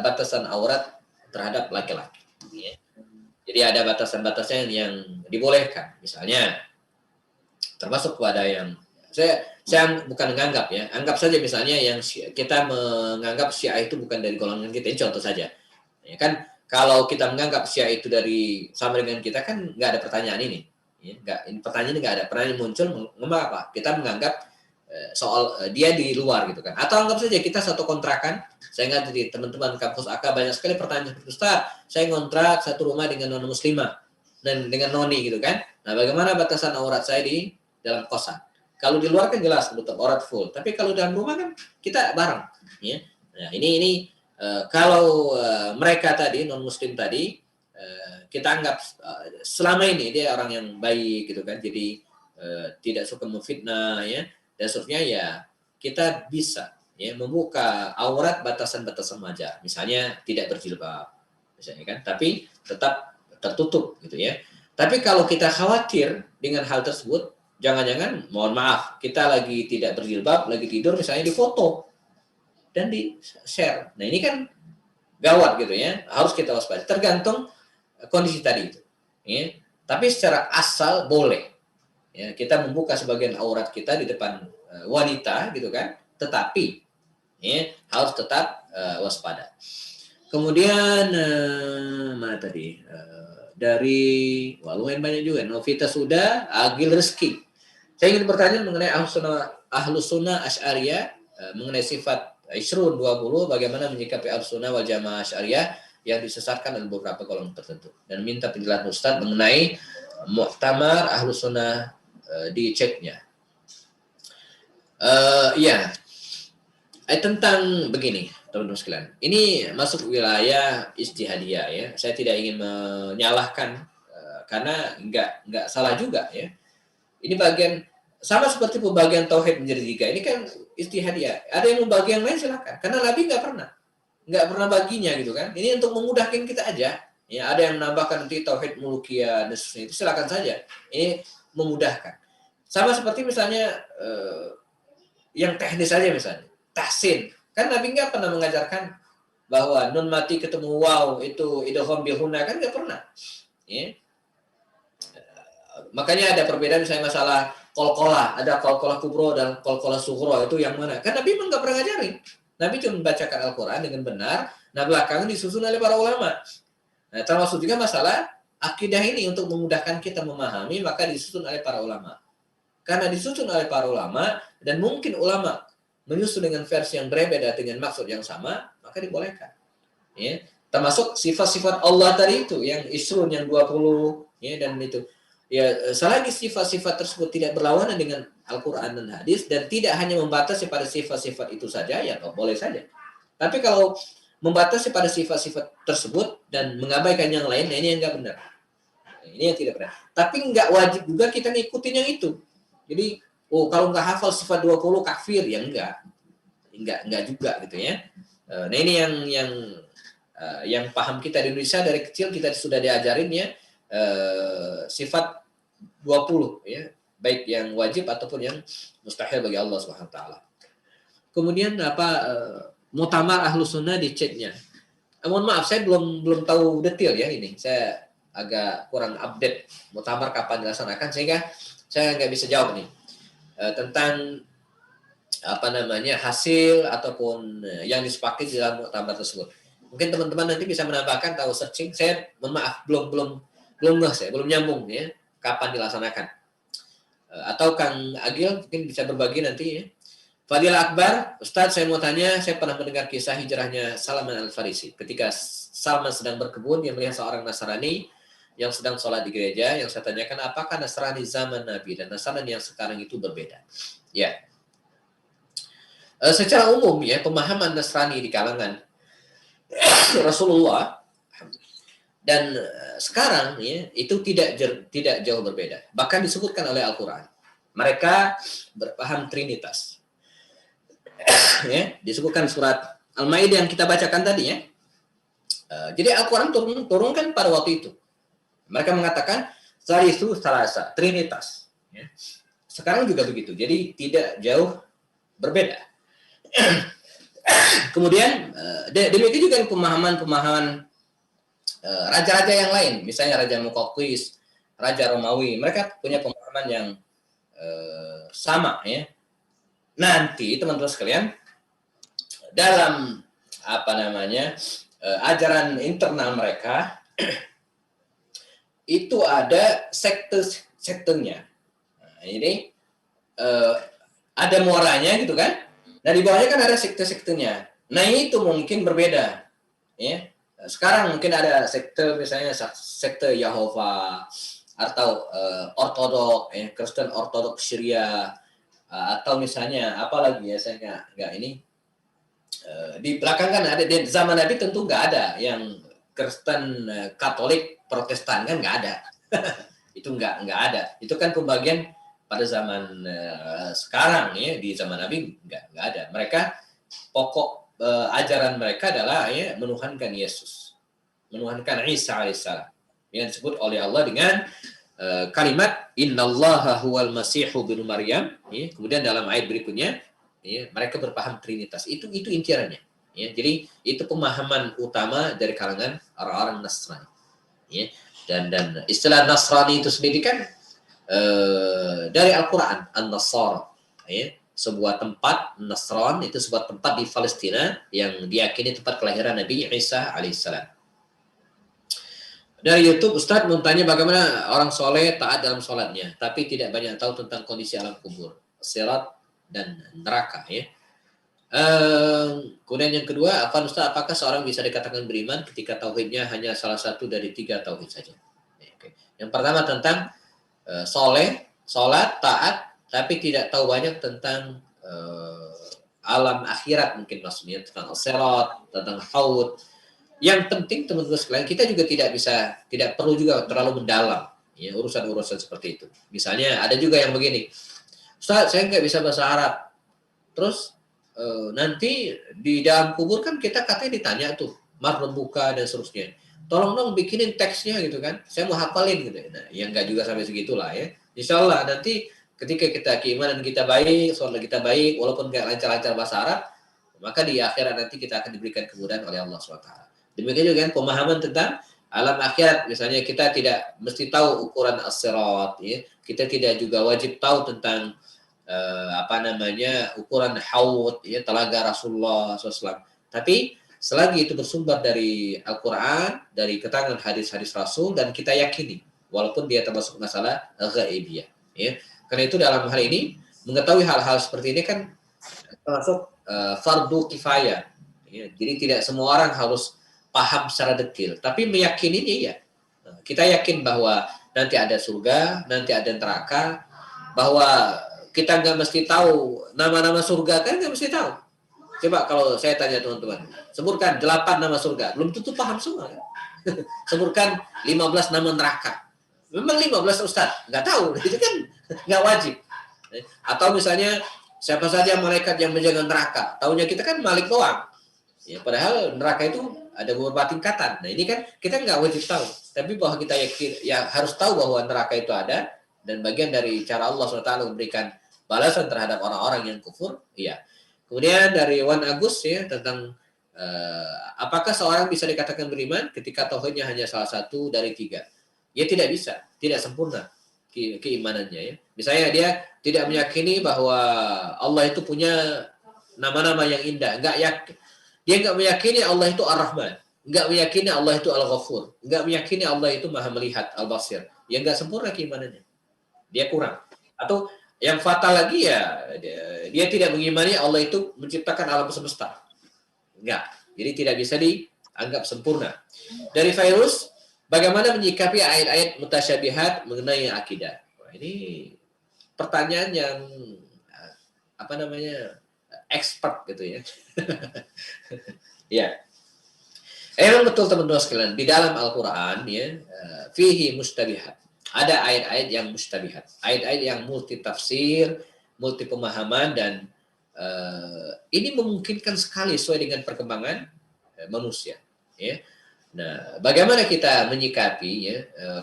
batasan aurat terhadap laki-laki. Ya. Jadi ada batasan-batasan yang dibolehkan, misalnya termasuk kepada yang saya bukan menganggap ya, anggap saja misalnya yang kita menganggap Syiah itu bukan dari golongan kita, ini contoh saja. Ya kan kalau kita menganggap Syiah itu dari sama dengan kita kan nggak ada pertanyaan ini. Ya, pertanyaan ini nggak ada, pertanyaan muncul mengapa kita menganggap soal dia di luar gitu kan, atau anggap saja kita satu kontrakan. Saya ingat di teman-teman kampus AK banyak sekali pertanyaan seperti Ustaz, saya ngontrak satu rumah dengan non muslimah dan dengan noni gitu kan. Nah bagaimana batasan aurat saya di dalam kosan? Kalau di luar kan jelas betul aurat full, tapi kalau dalam rumah kan kita bareng ya. Nah ini kalau mereka tadi non muslim tadi kita anggap selama ini dia orang yang baik gitu kan, jadi tidak suka memfitnah ya. Dan seterusnya ya kita bisa ya membuka aurat batasan-batasan wajar, misalnya tidak berjilbab misalnya kan, tapi tetap tertutup gitu ya. Tapi kalau kita khawatir dengan hal tersebut, jangan-jangan mohon maaf kita lagi tidak berjilbab, lagi tidur misalnya difoto dan di share. Nah ini kan gawat gitu ya, harus kita waspada. Tergantung kondisi tadi itu ya. Tapi secara asal boleh ya, kita membuka sebagian aurat kita di depan wanita gitu kan, tetapi ya, harus tetap waspada. Kemudian mana tadi dari lumayan banyak juga. Novita sudah, Agil Reski. Saya ingin bertanya mengenai Ahlus Sunnah Asy'ariyah mengenai sifat Isrun 20, bagaimana menyikapi Ahlus Sunnah wal Jamaah Asy'ariyah yang disesatkan dalam beberapa golongan tertentu, dan minta penjelasan Ustaz mengenai Muktamar Ahlus Sunnah di ceknya. Ya, tentang begini teman-teman sekalian, ini masuk wilayah ijtihadiyah ya. Saya tidak ingin menyalahkan karena nggak salah juga ya. Ini bagian sama seperti pembagian tauhid menjadi 3. Ini kan ijtihadiyah. Ada yang membagi yang lain silakan. Karena Nabi nggak pernah baginya gitu kan. Ini untuk memudahkan kita aja. Ya, ada yang menambahkan nanti tauhid mulukiyah dan seterusnya, itu silakan saja. Ini memudahkan. Sama seperti misalnya yang teknis saja misalnya tahsin. Kan Nabi nggak pernah mengajarkan bahwa nun mati ketemu waw itu idgham bihuna, kan nggak pernah. Ya. Makanya ada perbedaan misalnya masalah qalqalah, ada qalqalah kubro dan qalqalah sughra, itu yang mana? Kan Nabi memang nggak pernah ngajarin. Nabi cuma membacakan Al-Quran dengan benar, nah belakangan disusun oleh para ulama. Nah, termasuk juga masalah akidah ini untuk memudahkan kita memahami, maka disusun oleh para ulama. Karena disusun oleh para ulama, dan mungkin ulama menyusun dengan versi yang berbeda dengan maksud yang sama, maka dibolehkan. Ya. Termasuk sifat-sifat Allah tadi itu, yang isrun, yang 20, ya, dan itu. Ya, selagi sifat-sifat tersebut tidak berlawanan dengan Al-Quran dan hadis, dan tidak hanya membatasi pada sifat-sifat itu saja, ya boleh saja. Tapi kalau membatasi pada sifat-sifat tersebut dan mengabaikan yang lain, nah ini yang nggak benar. Ini yang tidak benar. Tapi nggak wajib juga kita ngikutin yang itu. Jadi, kalau nggak hafal sifat 20 kafir, ya enggak juga gitu ya. Nah ini yang paham kita di Indonesia dari kecil kita sudah diajarin ya, sifat 20 ya, baik yang wajib ataupun yang mustahil bagi Allah Subhanahu wa taala. Kemudian Muktamar Ahlus Sunnah di chatnya. Mohon maaf saya belum tahu detail ya ini. Saya agak kurang update Muktamar kapan dilaksanakan sehingga saya nggak bisa jawab nih tentang hasil ataupun yang disepakati dalam muktamar tersebut. Mungkin teman-teman nanti bisa menambahkan, tahu searching. Saya mohon maaf belum nyambung ya kapan dilaksanakan. Atau Kang Agil mungkin bisa berbagi nanti ya. Fadilah Akbar, Ustadz saya mau tanya, saya pernah mendengar kisah hijrahnya Salman Al-Farisi. Ketika Salman sedang berkebun, dia melihat seorang Nasrani yang sedang sholat di gereja. Yang saya tanyakan, apakah Nasrani zaman Nabi dan Nasrani yang sekarang itu berbeda? Ya. Secara umum ya, pemahaman Nasrani di kalangan Rasulullah dan sekarang ya, itu tidak jauh berbeda. Bahkan disebutkan oleh Al-Quran. Mereka berpaham Trinitas. Ya, disebutkan surat Al-Maidah yang kita bacakan tadi ya. Jadi Al-Quran turunkan pada waktu itu. Mereka mengatakan Salisu Salasa, Trinitas. Ya. Sekarang juga begitu. Jadi tidak jauh berbeda. Kemudian demikian juga pemahaman raja-raja yang lain, misalnya Raja Muqawqis, Raja Romawi, mereka punya pemahaman yang sama ya. Nanti teman-teman sekalian dalam ajaran internal mereka itu ada sekte-sektenya. Nah, ini ada muaranya gitu kan. Nah di bawahnya kan ada sekte-sektenya. Nah itu mungkin berbeda. Ya. Sekarang mungkin ada sekte misalnya sekte Yahova atau Ortodok, Kristen Ortodok Syria, atau misalnya apa lagi ya saya nggak ini di belakang kan ada di zaman Nabi tentu nggak ada yang Kristen Katolik Protestan kan nggak ada. Itu nggak ada. Itu kan pembagian pada zaman sekarang ya, di zaman Nabi nggak ada. Mereka pokok ajaran mereka adalah ya menuhankan Yesus, menuhankan Isa alaihissalam yang disebut oleh Allah dengan kalimat innallaha huwal masihu bin Maryam ya. Kemudian dalam ayat berikutnya ya, mereka berpaham Trinitas. Itu intinya ya. Jadi itu pemahaman utama dari kalangan orang-orang Nasrani ya. Dan istilah Nasrani itu sendiri kan dari Al-Quran, An-Nasr ya. Sebuah tempat, Nasran itu sebuah tempat di Palestina yang diyakini tempat kelahiran Nabi Isa alaihissalam. Dari YouTube, Ustadz mau tanya bagaimana orang soleh taat dalam sholatnya, tapi tidak banyak tahu tentang kondisi alam kubur, sirat dan neraka ya. Kemudian yang kedua, apakah seorang bisa dikatakan beriman ketika tauhidnya hanya salah satu dari 3 tauhid saja? Oke. Yang pertama tentang soleh, sholat, taat, tapi tidak tahu banyak tentang alam akhirat mungkin maksudnya, tentang sirat, tentang haud. Yang penting teman-teman sekalian, kita juga tidak perlu juga terlalu mendalam ya urusan-urusan seperti itu. Misalnya ada juga yang begini, Ustaz, saya nggak bisa bahasa Arab. Terus nanti di dalam kubur kan kita katanya ditanya tuh, marbuka dan seterusnya. Tolong dong bikinin teksnya gitu kan. Saya mau hafalin gitu. Nah, ya nggak juga sampai segitulah ya. Insya Allah nanti ketika kita keimanan kita baik, sholat kita baik, walaupun nggak lancar-lancar bahasa Arab, maka di akhirat nanti kita akan diberikan kemudahan oleh Allah SWT. Demikian juga kan pemahaman tentang alam akhirat. Misalnya kita tidak mesti tahu ukuran as-sirat, ya. Kita tidak juga wajib tahu tentang ukuran haud, ya, telaga Rasulullah SAW. Tapi selagi itu bersumber dari Al-Quran, dari keterangan hadis-hadis Rasul, dan kita yakini, walaupun dia termasuk masalah ghaibiyah. Ya. Karena itu dalam hal ini, mengetahui hal-hal seperti ini kan termasuk fardu kifayah. Ya. Jadi tidak semua orang harus paham secara detail, tapi meyakininya ya. Kita yakin bahwa nanti ada surga, nanti ada neraka, bahwa kita nggak mesti tahu nama-nama surga, kan nggak mesti tahu. Coba kalau saya tanya teman-teman, sebutkan 8 nama surga, belum tentu paham semua. Kan? Sebutkan 15 nama neraka. Memang 15 Ustaz, nggak tahu, itu kan nggak wajib. Atau misalnya siapa saja malaikat yang menjaga neraka, taunya kita kan Malik doang. Ya, padahal neraka itu ada beberapa tingkatan. Nah ini kan kita nggak wajib tahu, tapi bahwa kita yakin, ya harus tahu bahwa neraka itu ada, dan bagian dari cara Allah SWT memberikan balasan terhadap orang-orang yang kufur. Iya. Kemudian dari Wan Agus ya tentang apakah seorang bisa dikatakan beriman ketika tauhidnya hanya salah satu dari 3? Ya tidak bisa, tidak sempurna keimanannya ya. Misalnya dia tidak meyakini bahwa Allah itu punya nama-nama yang indah, enggak yakin. Dia enggak meyakini Allah itu Ar-Rahman, enggak meyakini Allah itu Al-Ghafur, enggak meyakini Allah itu Maha melihat, Al-Basir. Ya enggak sempurna keimanannya. Dia kurang. Atau yang fatal lagi ya dia tidak mengimani Allah itu menciptakan alam semesta. Enggak. Jadi tidak bisa dianggap sempurna. Dari Fairuz, bagaimana menyikapi ayat-ayat mutasyabihat mengenai akidah? Wah, ini pertanyaan yang expert gitu ya. Ya. Emang betul teman-teman sekalian, di dalam Al-Qur'an ya fihi mustabihat. Ada ayat-ayat yang mustabihat, ayat-ayat yang multi tafsir, multi pemahaman, dan ini memungkinkan sekali sesuai dengan perkembangan manusia. Ya. Nah, bagaimana kita menyikapi ya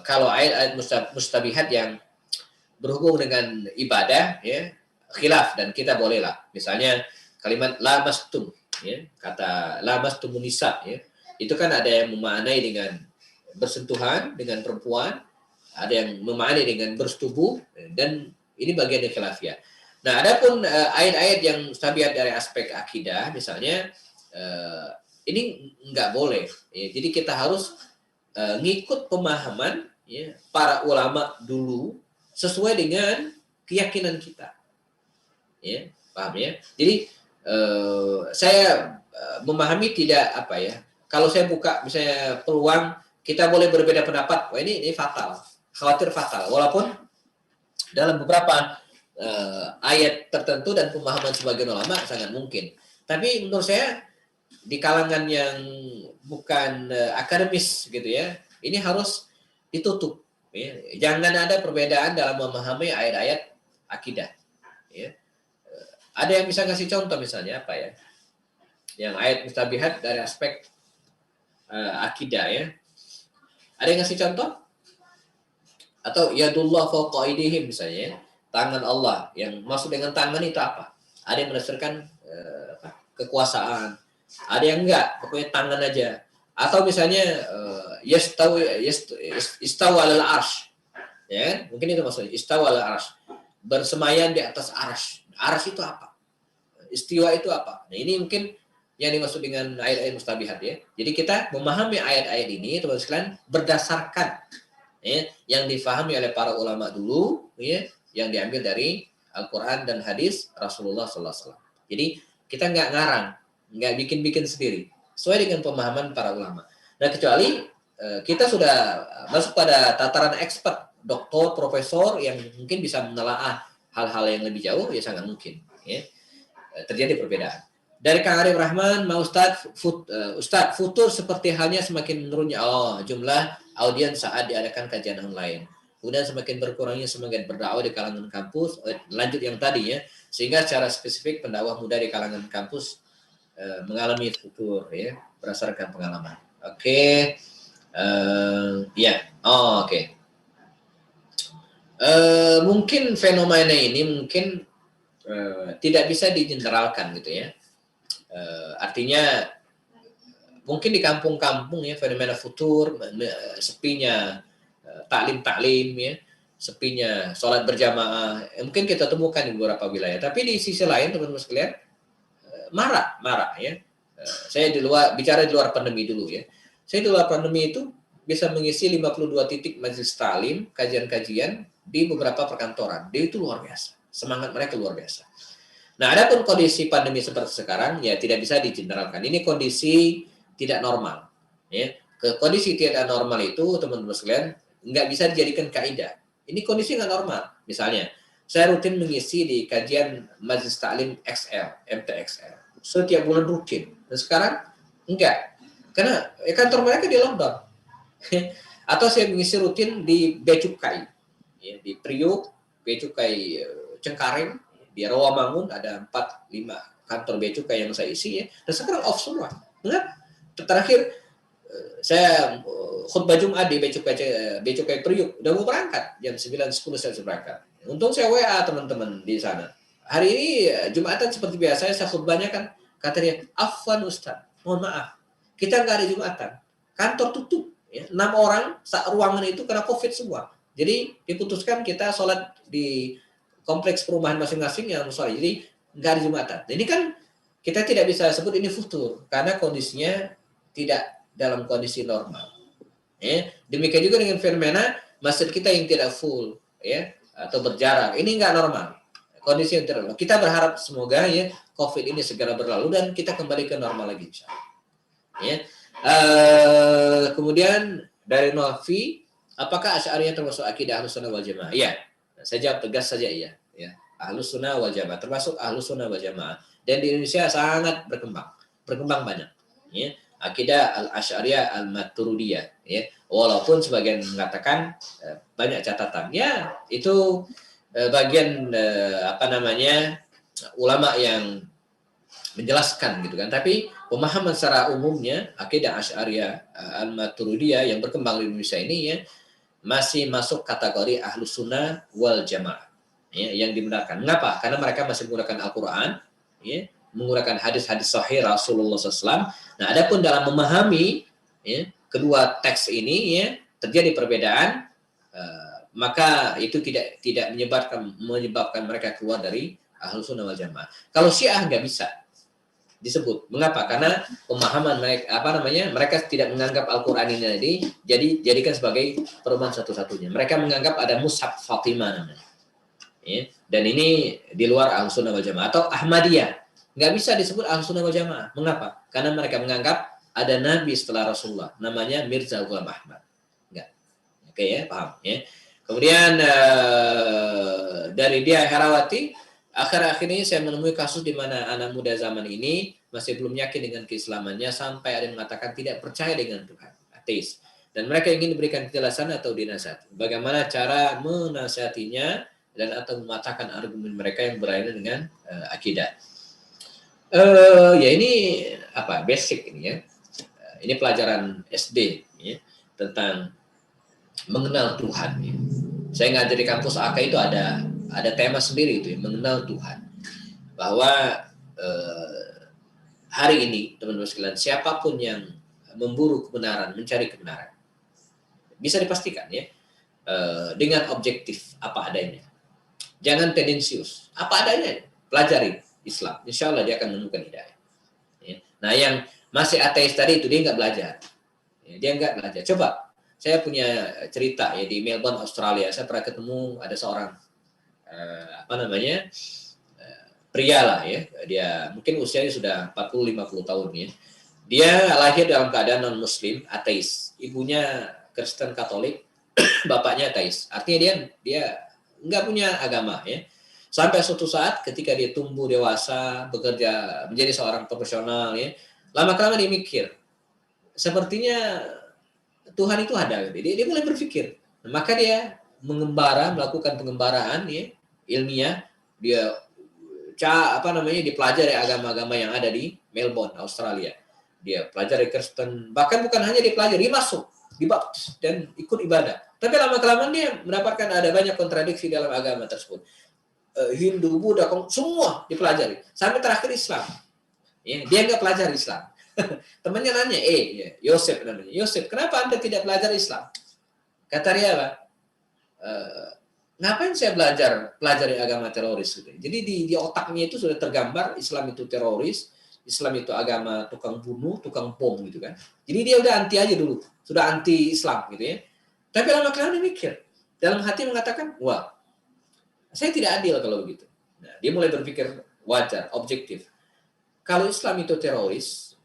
kalau ayat-ayat mustabihat yang berhubung dengan ibadah, ya khilaf, dan kita bolehlah, misalnya kalimat lamastum, ya kata lamastumun nisa, ya itu kan ada yang memaknai dengan bersentuhan dengan perempuan, ada yang memahami dengan bersetubuh, dan ini bagian dari khilafiyah. Nah, adapun ayat-ayat yang mustabihat dari aspek akidah, misalnya ini nggak boleh. Ya. Jadi kita harus ngikut pemahaman ya, para ulama dulu sesuai dengan keyakinan kita. Ya, paham ya? Jadi saya memahami tidak apa ya. Kalau saya buka misalnya peluang kita boleh berbeda pendapat, wah ini fatal. Khawatir fatal, walaupun dalam beberapa ayat tertentu dan pemahaman sebagian ulama sangat mungkin. Tapi menurut saya di kalangan yang bukan akademis gitu ya, ini harus ditutup. Ya. Jangan ada perbedaan dalam memahami ayat-ayat akidah. Ya. Ada yang bisa ngasih contoh misalnya apa ya? Yang ayat mustabihat dari aspek akidah ya. Ada yang ngasih contoh? Atau yadullah fawqa aydihim misalnya, tangan Allah, yang maksud dengan tangan itu apa? Ada yang berdasarkan kekuasaan, ada yang enggak, pokoknya tangan aja. Atau misalnya istawa alal arsh, ya mungkin itu maksudnya istawa alal arsh, bersemayam di atas arsh. Arsh itu apa? Istiwa itu apa? Nah ini mungkin yang dimaksud dengan ayat-ayat mustabihat ya. Jadi kita memahami ayat-ayat ini teman-teman sekalian berdasarkan ya, yang difahami oleh para ulama dulu, ya, yang diambil dari Al-Quran dan hadis Rasulullah SAW. Jadi kita nggak ngarang, nggak bikin-bikin sendiri, sesuai dengan pemahaman para ulama. Nah kecuali kita sudah masuk pada tataran expert, doktor, profesor yang mungkin bisa menelaah hal-hal yang lebih jauh, ya sangat mungkin ya, terjadi perbedaan. Dari Kang Arif Rahman, Ustadz futur seperti halnya semakin menurunnya jumlah audiens saat diadakan kajian online. kemudian semakin berkurangnya semangat berdakwah di kalangan kampus, lanjut yang tadi ya, sehingga secara spesifik pendakwah muda di kalangan kampus mengalami futur ya berdasarkan pengalaman. Oke. Ya, oke. Mungkin fenomena ini mungkin tidak bisa digeneralkan gitu ya. Artinya mungkin di kampung-kampung ya fenomena futur, sepinya taklim-taklim ya, sepinya sholat berjamaah, mungkin kita temukan di beberapa wilayah. Tapi di sisi lain teman-teman sekalian marak ya. Saya bicara di luar pandemi dulu ya. Saya di luar pandemi itu bisa mengisi 52 titik majelis taklim, kajian-kajian di beberapa perkantoran. Dia itu luar biasa. Semangat mereka luar biasa. Nah, adapun kondisi pandemi seperti sekarang ya tidak bisa digeneralkan. Ini kondisi tidak normal. Ya. Kondisi tidak normal itu teman-teman sekalian nggak bisa dijadikan kaidah. Ini kondisi nggak normal. Misalnya, saya rutin mengisi di kajian majelis taklim XL, MTXL. Setiap bulan rutin. Dan sekarang enggak. Karena kantor mereka di lockdown. Atau saya mengisi rutin di Becukai. Ya, di Priuk, Becukai Cengkareng, di Rawamangun ada 4-5 kantor Becukai yang saya isi ya. Dan sekarang off semua. Enggak. Terakhir saya khutbah Jumat di Becukai Priuk. Udah mau berangkat. Jam 9.10 saya berangkat. Untung saya WA teman-teman di sana. Hari ini Jumatan seperti biasa saya khutbahnya kan. Kata dia, Afwan Ustaz, mohon maaf. Kita nggak ada Jumatan. Kantor tutup. Ya. 6 orang ruangan itu kena COVID semua. Jadi diputuskan kita sholat di kompleks perumahan masing-masing yang sorry. Jadi nggak ada Jumatan. Ini kan kita tidak bisa sebut ini futur karena kondisinya tidak dalam kondisi normal. Ya. Demikian juga dengan fenomena masjid kita yang tidak full, ya, atau berjarak. Ini nggak normal. Kondisi yang tidak normal. Kita berharap semoga ya COVID ini segera berlalu dan kita kembali ke normal lagi. Ya. Kemudian dari Novi, apakah Asy'ariyah termasuk akidah Ahlussunnah wal Jamaah? Iya. Saya jawab tegas saja iya. Ya. Ahlussunnah wal Jamaah termasuk Ahlussunnah wal Jamaah. Dan di Indonesia sangat berkembang banyak. Ya. Akidah Al-Asy'ariyah Al-Maturidiyah ya. Walaupun sebagian mengatakan banyak catatan. Ya, itu bagian ulama yang menjelaskan gitu kan. Tapi pemahaman secara umumnya akidah Asy'ariyah Al-Maturidiyah yang berkembang di Indonesia ini ya masih masuk kategori Ahlus Sunnah wal Jamaah. Ya, yang dibenarkan. Mengapa? Karena mereka masih menggunakan Al-Qur'an ya, menggunakan hadis-hadis sahih Rasulullah SAW. Nah, adapun dalam memahami ya, kedua teks ini ya terjadi perbedaan, maka itu tidak menyebabkan mereka keluar dari Ahlus Sunnah wal Jamaah. Kalau Syiah nggak bisa disebut. Mengapa? Karena pemahaman mereka mereka tidak menganggap Al-Qur'an ini jadikan sebagai perubahan satu-satunya. Mereka menganggap ada Mushaf Fatimah namanya. Ya, dan ini di luar Ahlus Sunnah wal Jamaah. Atau Ahmadiyah nggak bisa disebut Ahlus Sunnah wal Jamaah. Mengapa? Karena mereka menganggap ada nabi setelah Rasulullah, namanya Mirza Ghulam Ahmad. Enggak. Oke ya, paham ya. Kemudian dari dia Herawati, akhir-akhir ini saya menemui kasus di mana anak muda zaman ini masih belum yakin dengan keislamannya sampai ada yang mengatakan tidak percaya dengan Tuhan, ateis. Dan mereka ingin diberikan kejelasan atau dinasihati. Bagaimana cara menasihatinya dan atau mematahkan argumen mereka yang berkaitan dengan akidah. Ya ini basic ini ya. Ini pelajaran SD ya, tentang mengenal Tuhan. Ya. Saya ngajar di kampus AK itu ada tema sendiri itu ya, mengenal Tuhan. Bahwa hari ini teman-teman sekalian siapapun yang memburu kebenaran, mencari kebenaran, bisa dipastikan ya dengan objektif apa adanya. Jangan tendensius, apa adanya, pelajari Islam. Insya Allah dia akan menemukan hidayah. Ya. Nah yang masih ateis tadi itu dia nggak belajar. Ya, dia nggak belajar. Coba, saya punya cerita ya di Melbourne, Australia. Saya pernah ketemu ada seorang pria lah ya. Dia mungkin usianya sudah 40-50 tahun ya. Dia lahir dalam keadaan non Muslim, ateis. Ibunya Kristen Katolik, bapaknya ateis. Artinya dia nggak punya agama ya. Sampai suatu saat ketika dia tumbuh dewasa, bekerja menjadi seorang profesional ya. Lama-kelamaan dia mikir, sepertinya Tuhan itu ada. Dia mulai berpikir. Maka dia melakukan pengembaraan ya, ilmiah, dia dipelajari agama-agama yang ada di Melbourne, Australia. Dia pelajari Kristen, bahkan bukan hanya dipelajari, dia masuk, dibaptis dan ikut ibadah. Tapi lama-kelamaan dia mendapatkan ada banyak kontradiksi dalam agama tersebut. Hindu, Buddha, semua dipelajari. Sampai terakhir Islam. Ya, dia nggak pelajari Islam. Temannya nanya, Yosef namanya. Yosef, kenapa Anda tidak belajar Islam? Kata dia apa? Ngapain saya pelajari agama teroris? Gitu. Jadi di otaknya itu sudah tergambar Islam itu teroris, Islam itu agama tukang bunuh, tukang bom gitu kan. Jadi dia udah anti aja dulu, sudah anti Islam gitu ya. Tapi lama-kelamaan dia mikir, dalam hati mengatakan, wah, saya tidak adil kalau begitu. Nah, dia mulai berpikir wajar, objektif. Kalau Islam itu teroris,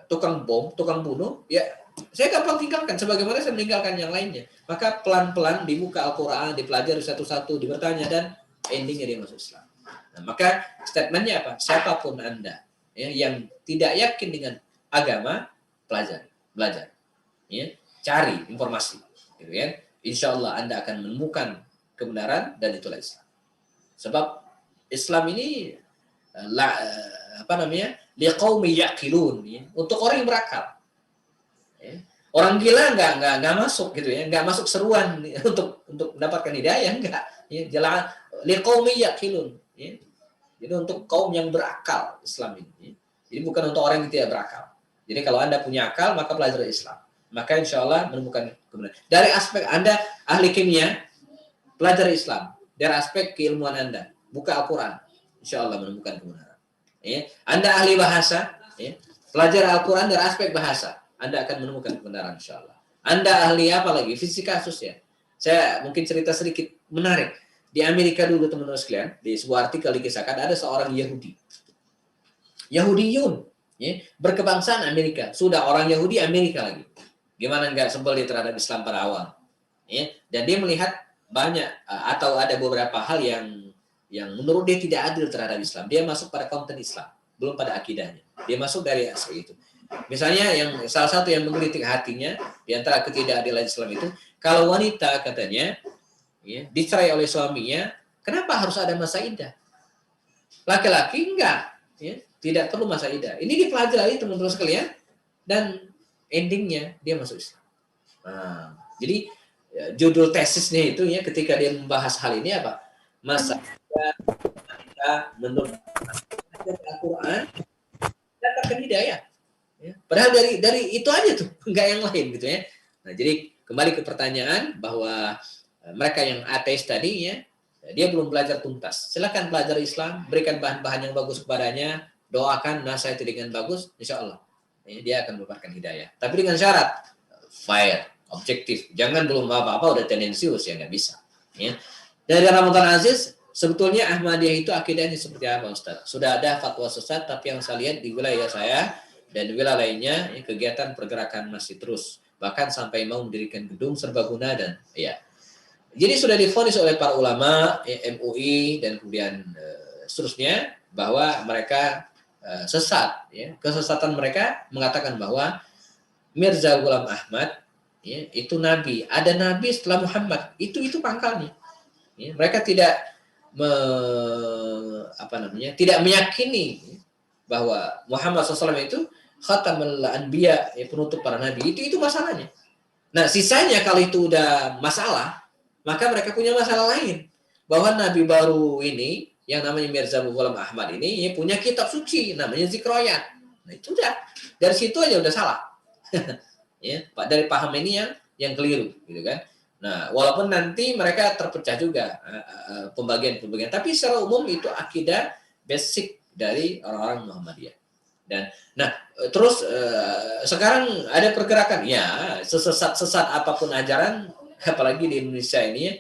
tukang bom, tukang bunuh, ya saya gampang tinggalkan, sebagaimana saya meninggalkan yang lainnya. Maka pelan-pelan dibuka Al-Quran, dipelajari satu-satu, dibertanya, dan endingnya dia masuk Islam. Nah, maka statementnya apa? Siapapun Anda ya, yang tidak yakin dengan agama, belajar. Ya, cari informasi. Gitu ya. Insya Allah Anda akan menemukan kebenaran, dan itulah Islam. Sebab Islam ini liqaumi yaqilun, ya, untuk orang yang berakal. Ya. Orang gila nggak masuk gitu ya, nggak masuk seruan untuk mendapatkan hidayah, enggak. Ya, jalan liqaumi yaqilun. Ya. Jadi untuk kaum yang berakal Islam ini. Ya. Jadi bukan untuk orang yang tidak berakal. Jadi kalau Anda punya akal, maka belajar Islam. Maka insya Allah menemukan kebenaran. Dari aspek Anda ahli kimia, belajar Islam. Dari aspek keilmuan Anda, buka Al-Quran, insya Allah menemukan kebenaran. Ya. Anda ahli bahasa, ya, belajar Al-Quran dari aspek bahasa, Anda akan menemukan kebenaran insya Allah. Anda ahli apa lagi? Fisika khususnya. Saya mungkin cerita sedikit menarik. Di Amerika dulu teman-teman sekalian, di sebuah artikel dikisahkan ada seorang Yahudiyun, ya, berkebangsaan Amerika. Sudah orang Yahudi Amerika lagi. Gimana nggak sebel dia terhadap Islam pada awal. Ya. Dan dia melihat banyak atau ada beberapa hal yang menurut dia tidak adil terhadap Islam. Dia masuk pada konten Islam, belum pada akidahnya. Dia masuk dari aspek itu. Misalnya salah satu yang menggelitik hatinya di antara ketidakadilan Islam itu, kalau wanita katanya ya, dicerai oleh suaminya, kenapa harus ada masa iddah? Laki-laki enggak, ya, tidak perlu masa iddah. Ini dipelajari teman-teman sekalian, dan endingnya dia masuk Islam. Nah, jadi ya, judul tesisnya itu ya ketika dia membahas hal ini apa? Masa kita menurut Al-Quran dapatkan hidayah. Ya. Padahal dari itu aja tuh, enggak yang lain gitu ya. Nah, jadi kembali ke pertanyaan bahwa mereka yang ateis tadi ya, dia belum belajar tuntas. Silakan belajar Islam, berikan bahan-bahan yang bagus kepadanya, doakan nasihati dengan bagus, insya Allah ya, dia akan mendapatkan hidayah. Tapi dengan syarat fair, objektif. Jangan belum apa-apa udah tendensius, ya nggak bisa. Ya. Dari Ramadan Aziz, sebetulnya Ahmadiyah itu akidahnya seperti apa Ustaz? Sudah ada fatwa sesat, tapi yang saya lihat di wilayah saya dan di wilayah lainnya ya, kegiatan pergerakan masih terus. Bahkan sampai mau mendirikan gedung serbaguna dan ya. Jadi sudah divonis oleh para ulama, MUI dan kemudian seterusnya bahwa mereka sesat. Ya. Kesesatan mereka mengatakan bahwa Mirza Ghulam Ahmad ya, itu nabi. Ada nabi setelah Muhammad. Itu pangkalnya. Ya. Mereka tidak tidak meyakini bahwa Muhammad SAW itu khatamul anbiya, ya, penutup para nabi. Itu masalahnya. Nah, sisanya kalau itu udah masalah, maka mereka punya masalah lain. Bahwa nabi baru ini, yang namanya Mirza Ghulam Ahmad ini, ya, punya kitab suci, namanya Zikroyat. Nah, itu udah. Dari situ aja udah salah. Ya, dari paham ini yang keliru, gitu kan. Nah, walaupun nanti mereka terpecah juga pembagian-pembagian, tapi secara umum itu akidah basic dari orang-orang Muhammadiyah. Dan terus sekarang ada pergerakan ya, sesat apapun ajaran, apalagi di Indonesia ini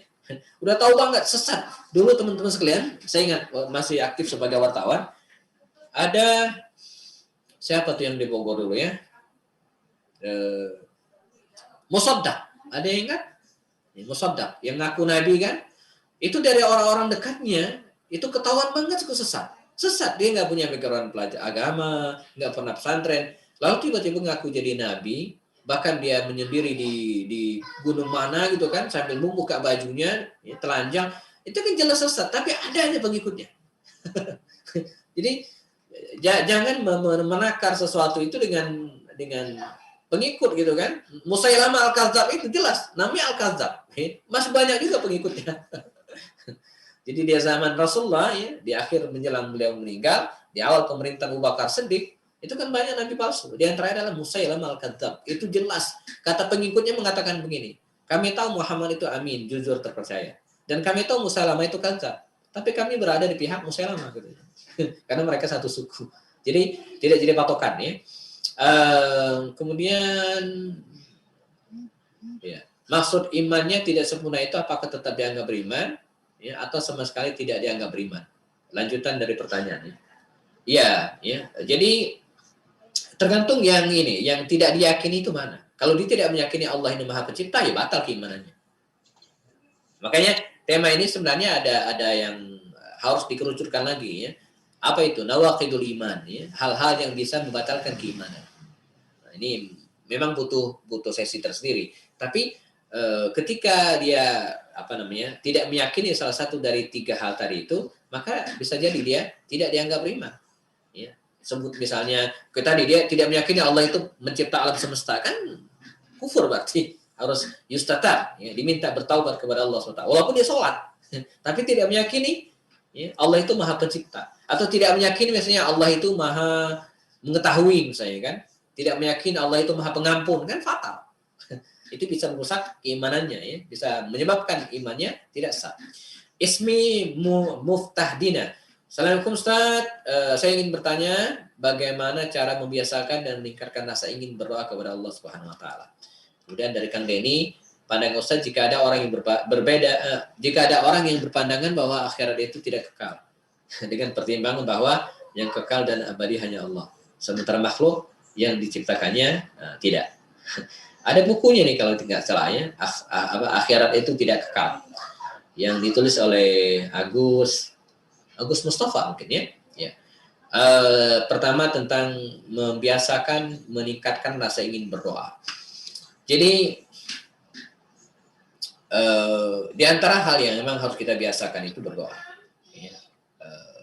udah tahu banget sesat. Dulu teman-teman sekalian, saya ingat masih aktif sebagai wartawan, ada siapa tuh yang di Bogor dulu ya, Musaddaq, ada yang ingat? Musaddaq yang ngaku nabi kan, itu dari orang-orang dekatnya itu ketahuan banget sesat, dia nggak punya background pelajar agama, nggak pernah pesantren, lalu tiba-tiba ngaku jadi nabi, bahkan dia menyendiri di gunung mana gitu kan, sambil membuka bajunya, ya, telanjang, itu kan jelas sesat, tapi ada aja pengikutnya. Jadi jangan menakar sesuatu itu dengan pengikut gitu kan. Musailamah Al-Kadzdzab itu jelas namanya Al-Kadzdzab, masih banyak juga pengikutnya. Jadi di zaman Rasulullah, ya, di akhir menjelang beliau meninggal, di awal pemerintahan Abu Bakar Siddiq, itu kan banyak nabi palsu. Di antaranya adalah Musailamah Al-Kadzdzab. Itu jelas. Kata pengikutnya mengatakan begini, kami tahu Muhammad itu amin, jujur, terpercaya. Dan kami tahu Musailamah itu kadzdzab. Tapi kami berada di pihak Musailamah. Gitu. Karena mereka satu suku. Jadi tidak jadi patokan. Ya. Kemudian, ya, maksud imannya tidak sempurna itu apakah tetap dianggap beriman? Ya, atau sama sekali tidak dianggap beriman? Lanjutan dari pertanyaannya. Ya, ya. Jadi tergantung yang ini, yang tidak diyakini itu mana. Kalau dia tidak meyakini Allah ini Maha Pencipta, ya batal keimanannya. Makanya tema ini sebenarnya ada yang harus dikerucutkan lagi, ya. Apa itu? Nawaqidul iman, ya. Hal-hal yang bisa membatalkan keimanan. Nah, ini memang butuh sesi tersendiri. Tapi ketika dia tidak meyakini salah satu dari 3 hal tadi itu, maka bisa jadi dia tidak dianggap beriman. Ya. Sebut misalnya tadi dia tidak meyakini Allah itu mencipta alam semesta, kan kufur berarti harus yustatab, ya, diminta bertaubat kepada Allah SWT. Walaupun dia sholat, tapi tidak meyakini, ya, Allah itu Maha Pencipta, atau tidak meyakini misalnya Allah itu Maha Mengetahui misalnya kan, tidak meyakini Allah itu Maha Pengampun, kan fatal. Itu bisa merusak keimanannya, ya, bisa menyebabkan imannya tidak sah. Ismi Muftahdina. Assalamualaikum Ustaz, saya ingin bertanya bagaimana cara membiasakan dan meningkatkan rasa ingin berdoa kepada Allah Subhanahu Wa Taala. Kemudian dari Kang Denny, pandang Ustaz jika ada orang yang jika ada orang yang berpandangan bahwa akhirat itu tidak kekal, dengan pertimbangan bahwa yang kekal dan abadi hanya Allah, sementara makhluk yang diciptakannya tidak. Ada bukunya nih kalau tidak salah, ya, akhirat itu tidak kekal, yang ditulis oleh Agus Mustafa mungkin, ya. Pertama tentang membiasakan meningkatkan rasa ingin berdoa. Jadi di antara hal yang memang harus kita biasakan itu berdoa. Ya.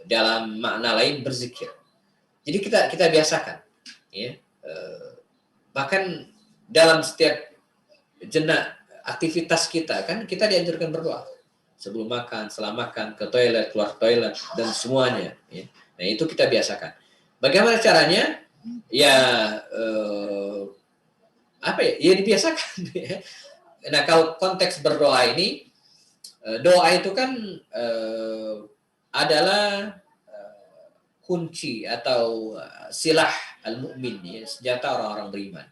Dalam makna lain berzikir. Jadi kita biasakan. Ya. Bahkan dalam setiap jenak aktivitas kita kan kita dianjurkan berdoa. Sebelum makan, setelah makan, ke toilet, keluar toilet, dan semuanya. Ya. Nah, itu kita biasakan. Bagaimana caranya? Ya, ya dibiasakan. Nah, kalau konteks berdoa ini, doa itu kan adalah kunci atau silah al-mu'min, ya, senjata orang-orang beriman.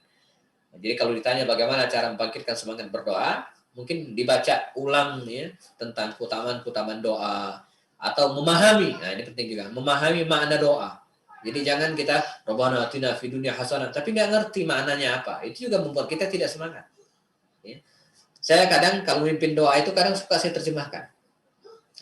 Jadi kalau ditanya bagaimana cara membangkitkan semangat berdoa, mungkin dibaca ulang, ya, tentang keutamaan doa, atau memahami. Nah, ini penting juga, memahami makna doa. Jadi jangan kita Rabbana atina fid dunya hasanah tapi nggak ngerti maknanya apa. Itu juga membuat kita tidak semangat. Ya. Saya kadang kalau memimpin doa itu kadang suka saya terjemahkan.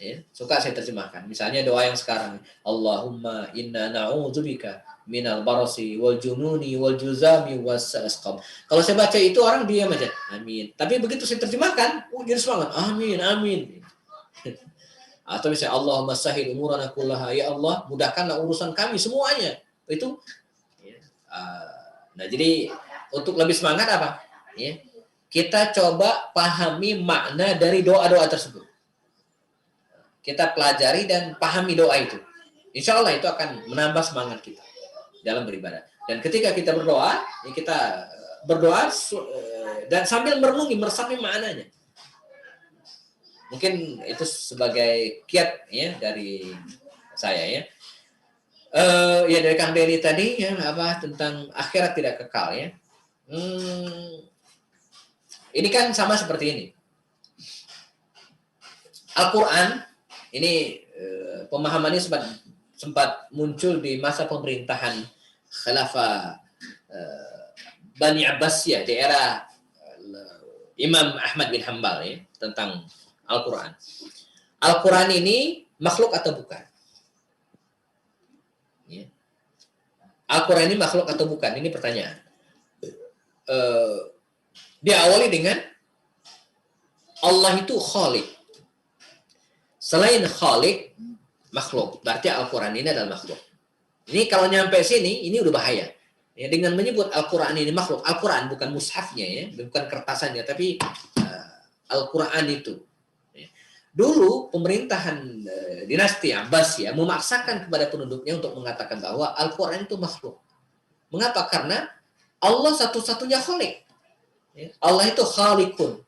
Ya, suka saya terjemahkan. Misalnya doa yang sekarang, Allahumma inna na'udzubika minal barasi wal jununi wal juzami was asqam. Kalau saya baca itu orang diam aja, amin. Tapi begitu saya terjemahkan, jadi semangat, amin, amin. Atau misalnya Allahumma sahil umurana kullaha, ya Allah mudahkanlah urusan kami semuanya. Itu ya. Nah, jadi untuk lebih semangat apa? Ya. Kita coba pahami makna dari doa-doa tersebut. Kita pelajari dan pahami doa itu. Insya Allah itu akan menambah semangat kita dalam beribadah. Dan ketika kita berdoa, ya kita berdoa dan sambil merenungi, meresapi maknanya. Mungkin itu sebagai kiat, ya, dari saya, ya. Ya dari Kang Denny tadi, ya, tentang akhirat tidak kekal, ya. Ini kan sama seperti ini. Al-Quran ini pemahamannya sempat muncul di masa pemerintahan Khalafah Bani Abbasiyah di era Imam Ahmad bin Hanbal, ya, tentang Al-Quran. Al-Quran ini makhluk atau bukan? Ya. Al-Quran ini makhluk atau bukan? Ini pertanyaan. diawali dengan Allah itu Khalik. Selain Khalik, makhluk. Berarti Al-Quran ini adalah makhluk. Ini kalau nyampe sini, ini udah bahaya. Ya, dengan menyebut Al-Quran ini makhluk. Al-Quran bukan mushafnya ya, bukan kertasannya, tapi Al-Quran itu. Ya. Dulu pemerintahan dinasti Abbasiyah memaksakan kepada penduduknya untuk mengatakan bahwa Al-Quran itu makhluk. Mengapa? Karena Allah satu-satunya Khalik. Ya. Allah itu Khalikun.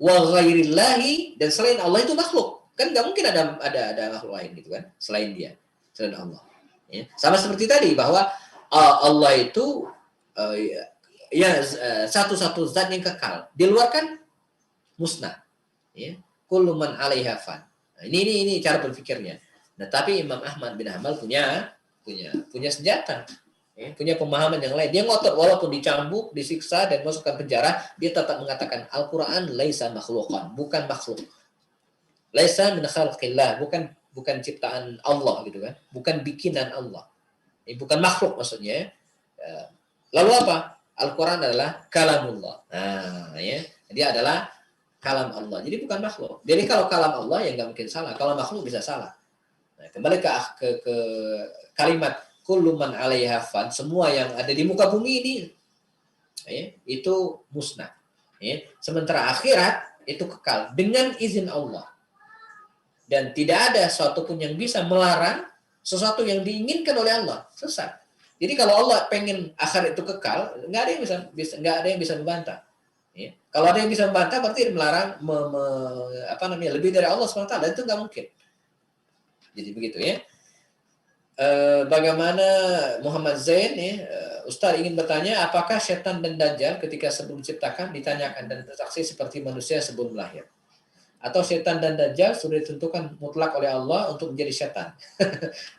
Wa ghairillahi, dan selain Allah itu makhluk. Kan nggak mungkin ada makhluk lain gitu kan, selain dia, selain Allah. Ya. Sama seperti tadi bahwa Allah itu satu-satu zat yang kekal. Di luar kan musnah. Ya. Kullu man 'alaiha fan. Nah, ini cara berpikirnya. Nah, tapi Imam Ahmad bin Hanbal punya senjata. Ya, punya pemahaman yang lain. Dia ngotot walaupun dicambuk, disiksa dan masukkan penjara, dia tetap mengatakan Al-Qur'an laisa makhluqan, bukan makhluk. Laisa min khalqillah, bukan ciptaan Allah gitu kan. Bukan bikinan Allah. Ini bukan makhluk maksudnya. Lalu apa? Al-Quran adalah kalamullah. Nah, ya. Dia adalah kalam Allah. Jadi bukan makhluk. Jadi kalau kalam Allah ya nggak mungkin salah. Kalau makhluk bisa salah. Nah, kembali ke kalimat kullu man 'alaiha fan, semua yang ada di muka bumi ini ya, itu musnah. Ya. Sementara akhirat itu kekal dengan izin Allah. Dan tidak ada sesuatu pun yang bisa melarang sesuatu yang diinginkan oleh Allah. Sesat. Jadi kalau Allah pengen akhirat itu kekal, nggak ada yang bisa membantah. Ya. Kalau ada yang bisa membantah, berarti melarang lebih dari Allah SWT. Dan itu nggak mungkin. Jadi begitu ya. Bagaimana Muhammad Zain ya, Ustaz ingin bertanya, apakah setan dan dajjal ketika sebelum diciptakan ditanyakan dan bersaksi seperti manusia sebelum lahir? Atau setan dan dajjal sudah ditentukan mutlak oleh Allah untuk menjadi setan?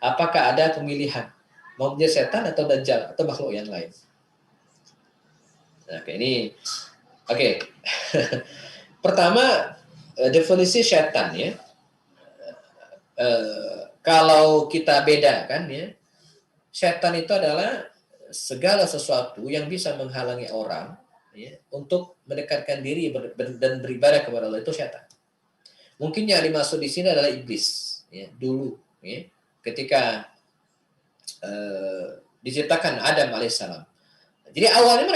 Apakah ada pemilihan mau menjadi setan atau dajjal atau makhluk yang lain? Oke. Pertama, definisi setan ya. Kalau kita bedakan ya, setan itu adalah segala sesuatu yang bisa menghalangi orang ya, untuk mendekatkan diri dan beribadah kepada Allah, itu setan. Mungkin yang dimaksud di sini adalah iblis ya, dulu ya, ketika diciptakan Adam alaihissalam. Jadi awalnya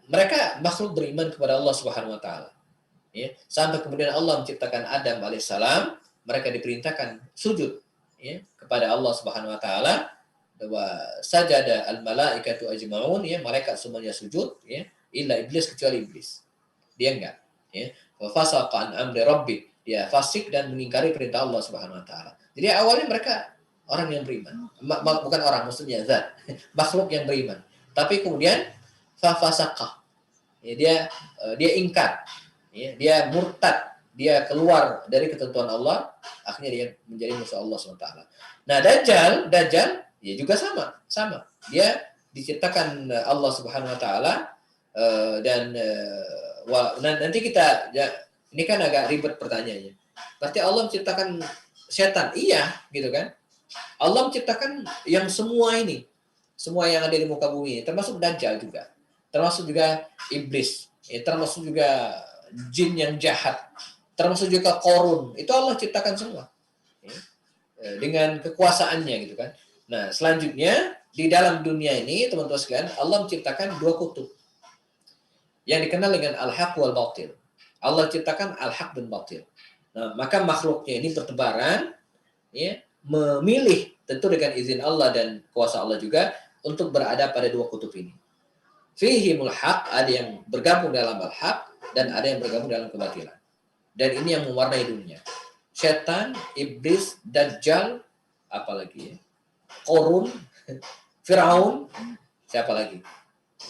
mereka makhluk beriman kepada Allah Subhanahu wa taala. Ya, sampai kemudian Allah menciptakan Adam alaihissalam, mereka diperintahkan sujud ya, kepada Allah Subhanahu wa taala, bahwa sajada al malaikatu ajmaun ya, malaikat semuanya sujud ya, illa iblis, kecuali iblis. Dia enggak ya. Wa fasaqa an amri rabbik, dia fasik dan mengingkari perintah Allah Subhanahu wa taala. Jadi awalnya mereka orang yang beriman. Bukan orang, maksudnya zat, makhluk yang beriman. Tapi kemudian fa fasaqa. Ya, dia ingkar. Ya, dia murtad. Dia keluar dari ketentuan Allah, akhirnya dia menjadi musuh Allah SWT. Nah, Dajjal ya juga sama. Dia diciptakan Allah Subhanahu wa taala dan nanti kita ya, ini kan agak ribet pertanyaannya. Berarti Allah menciptakan setan? Iya, gitu kan? Allah menciptakan yang semua ini, semua yang ada di muka bumi ini, termasuk Dajjal juga. Termasuk juga iblis, ya, termasuk juga jin yang jahat, termasuk juga korun, itu Allah ciptakan semua ya, dengan kekuasaannya gitu kan. Nah, selanjutnya di dalam dunia ini teman-teman sekalian, Allah menciptakan dua kutub yang dikenal dengan al-haq wal batil. Allah ciptakan al-haq dan batil. Nah, maka makhluknya ini bertebaran ya, memilih tentu dengan izin Allah dan kuasa Allah juga untuk berada pada dua kutub ini. Fihimul haq, ada yang bergabung dalam al-haq dan ada yang bergabung dalam kebatilan. Dan ini yang mewarnai dunia. Setan, iblis, dajjal, apalagi ya, korun, Firaun, siapa lagi?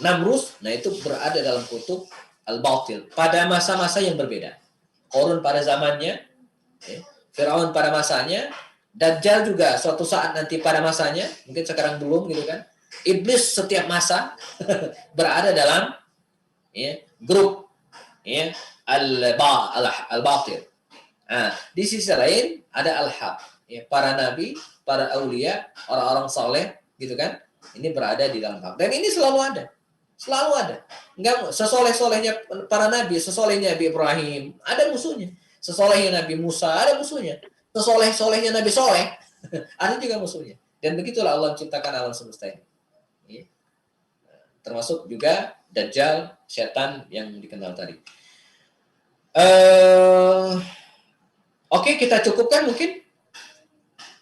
Namrus, nah itu berada dalam kutub al-batil pada masa-masa yang berbeda. Korun pada zamannya, ya, Firaun pada masanya, dajjal juga suatu saat nanti pada masanya, mungkin sekarang belum gitu kan. Iblis setiap masa berada dalam ya, grup ya, al-batil. Nah, di sisi lain ada al-haq, ya, para nabi, para aulia, orang-orang saleh gitu kan. Ini berada di dalam hak. Dan ini selalu ada. Selalu ada. Enggak sesoleh-solehnya para nabi, sesolehnya Nabi Ibrahim, ada musuhnya. Sesolehnya Nabi Musa, ada musuhnya. Sesoleh-solehnya Nabi Soleh, ada juga musuhnya. Dan begitulah Allah menciptakan alam semesta ini. Ya. Termasuk juga Dajjal, setan yang dikenal tadi. Oke, kita cukupkan mungkin.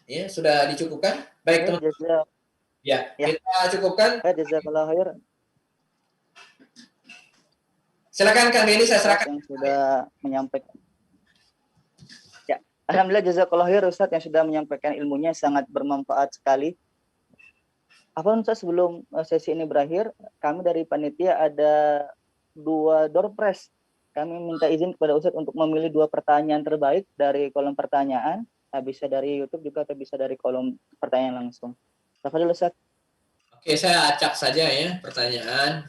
Ya, sudah dicukupkan. Baik, teman-teman. Ya, kita cukupkan. Jazakallah khair. Silakan Kang Denny, saya serahkan. Yang sudah menyampaikan. Ya, alhamdulillah jazakallah khair Ustaz yang sudah menyampaikan ilmunya sangat bermanfaat sekali. Apa Ustaz, sebelum sesi ini berakhir, kami dari panitia ada 2 door prize. Kami minta izin kepada Ustaz untuk memilih 2 pertanyaan terbaik dari kolom pertanyaan. Bisa dari YouTube juga atau bisa dari kolom pertanyaan langsung. Tafadhol Ustaz. Oke, saya acak saja ya pertanyaan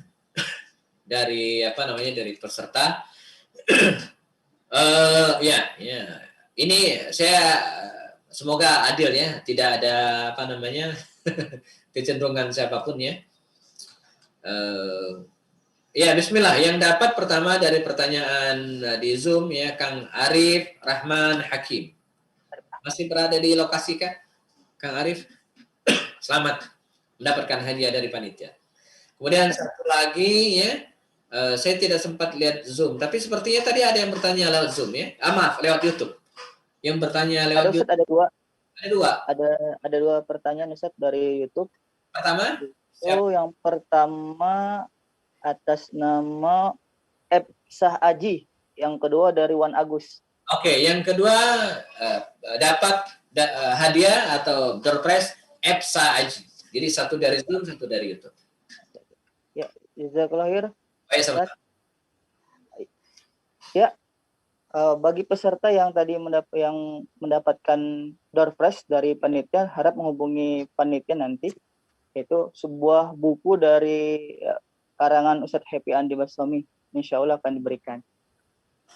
dari dari peserta. Ini saya semoga adil ya, tidak ada kecenderungan siapapun ya. Ya, bismillah. Yang dapat pertama dari pertanyaan di Zoom ya, Kang Arif Rahman Hakim. Masih berada di lokasi kah, Kang Arif? Selamat mendapatkan hadiah dari panitia. Kemudian satu lagi ya, saya tidak sempat lihat Zoom, tapi sepertinya tadi ada yang bertanya lewat Zoom ya. Maaf, lewat YouTube. Yang bertanya lewat YouTube. Ada 2. Ada 2 pertanyaan Ustaz dari YouTube. Pertama? Yang pertama atas nama Epsah Aji, yang kedua dari Wan Agus. Oke, yang kedua dapat hadiah atau door prize Epsah Aji. Jadi satu dari Zoom, satu dari YouTube. Ya, jazakallah khair. Baik, sama. Ya, bagi peserta yang tadi mendapatkan door prize dari panitia, harap menghubungi panitia nanti. Itu sebuah buku dari karangan Ustadz Happy Andi Bastomi, insya Allah akan diberikan.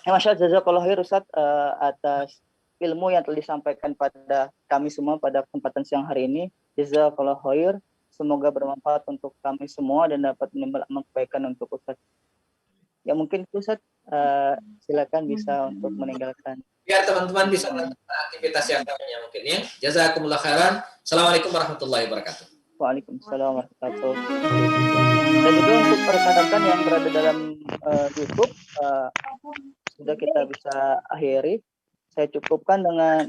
Masya Allah, jazakallah khair Ustadz atas ilmu yang telah disampaikan pada kami semua pada kesempatan siang hari ini. Jazakallah khair, semoga bermanfaat untuk kami semua dan dapat menimbul amal kebaikan untuk Ustadz. Ya mungkin Ustadz, silakan bisa untuk meninggalkan. Biar teman-teman bisa melakukan aktivitas yang lainnya mungkin ya. Jazakumullah khairan. Assalamualaikum warahmatullahi wabarakatuh. Waalaikumsalam warahmatullahi wabarakatuh. Dan juga untuk rekan-rekan yang berada dalam YouTube, sudah kita bisa akhiri. Saya cukupkan dengan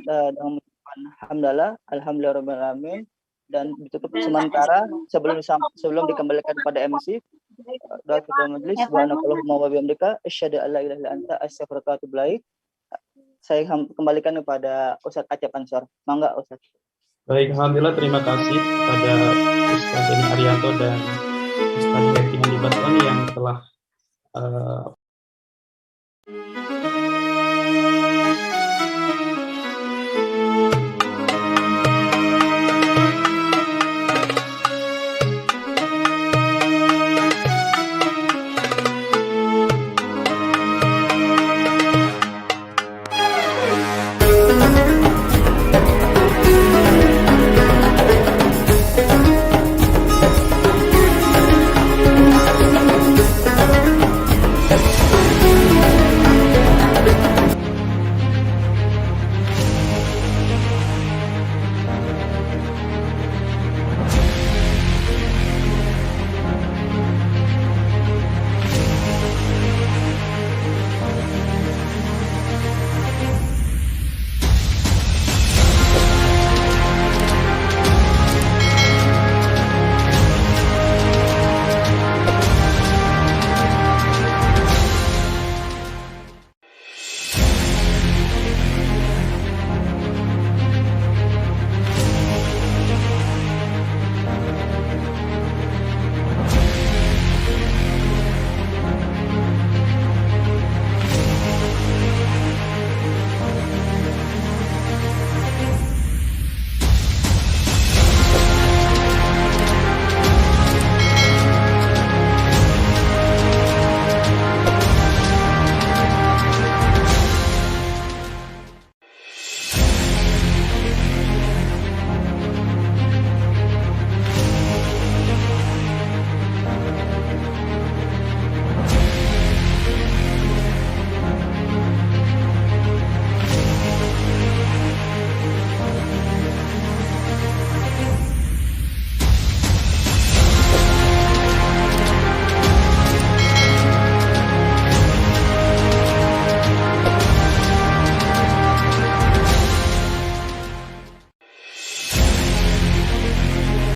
alhamdulillah rabbil alamin, dan ditutup sementara sebelum dikembalikan kepada MC. Doa ketua majelis, subhanakallahumma wa bihamdika asyhadu an la ilaha illa anta astaghfiruka wa atubu ilaik. Saya kembalikan kepada Ustadz Acep Ansor. Mangga Ustadz. Baik, alhamdulillah, terima kasih kepada Ustadz Denny Arianto dan Ustadz Happy Andi Bastomi yang telah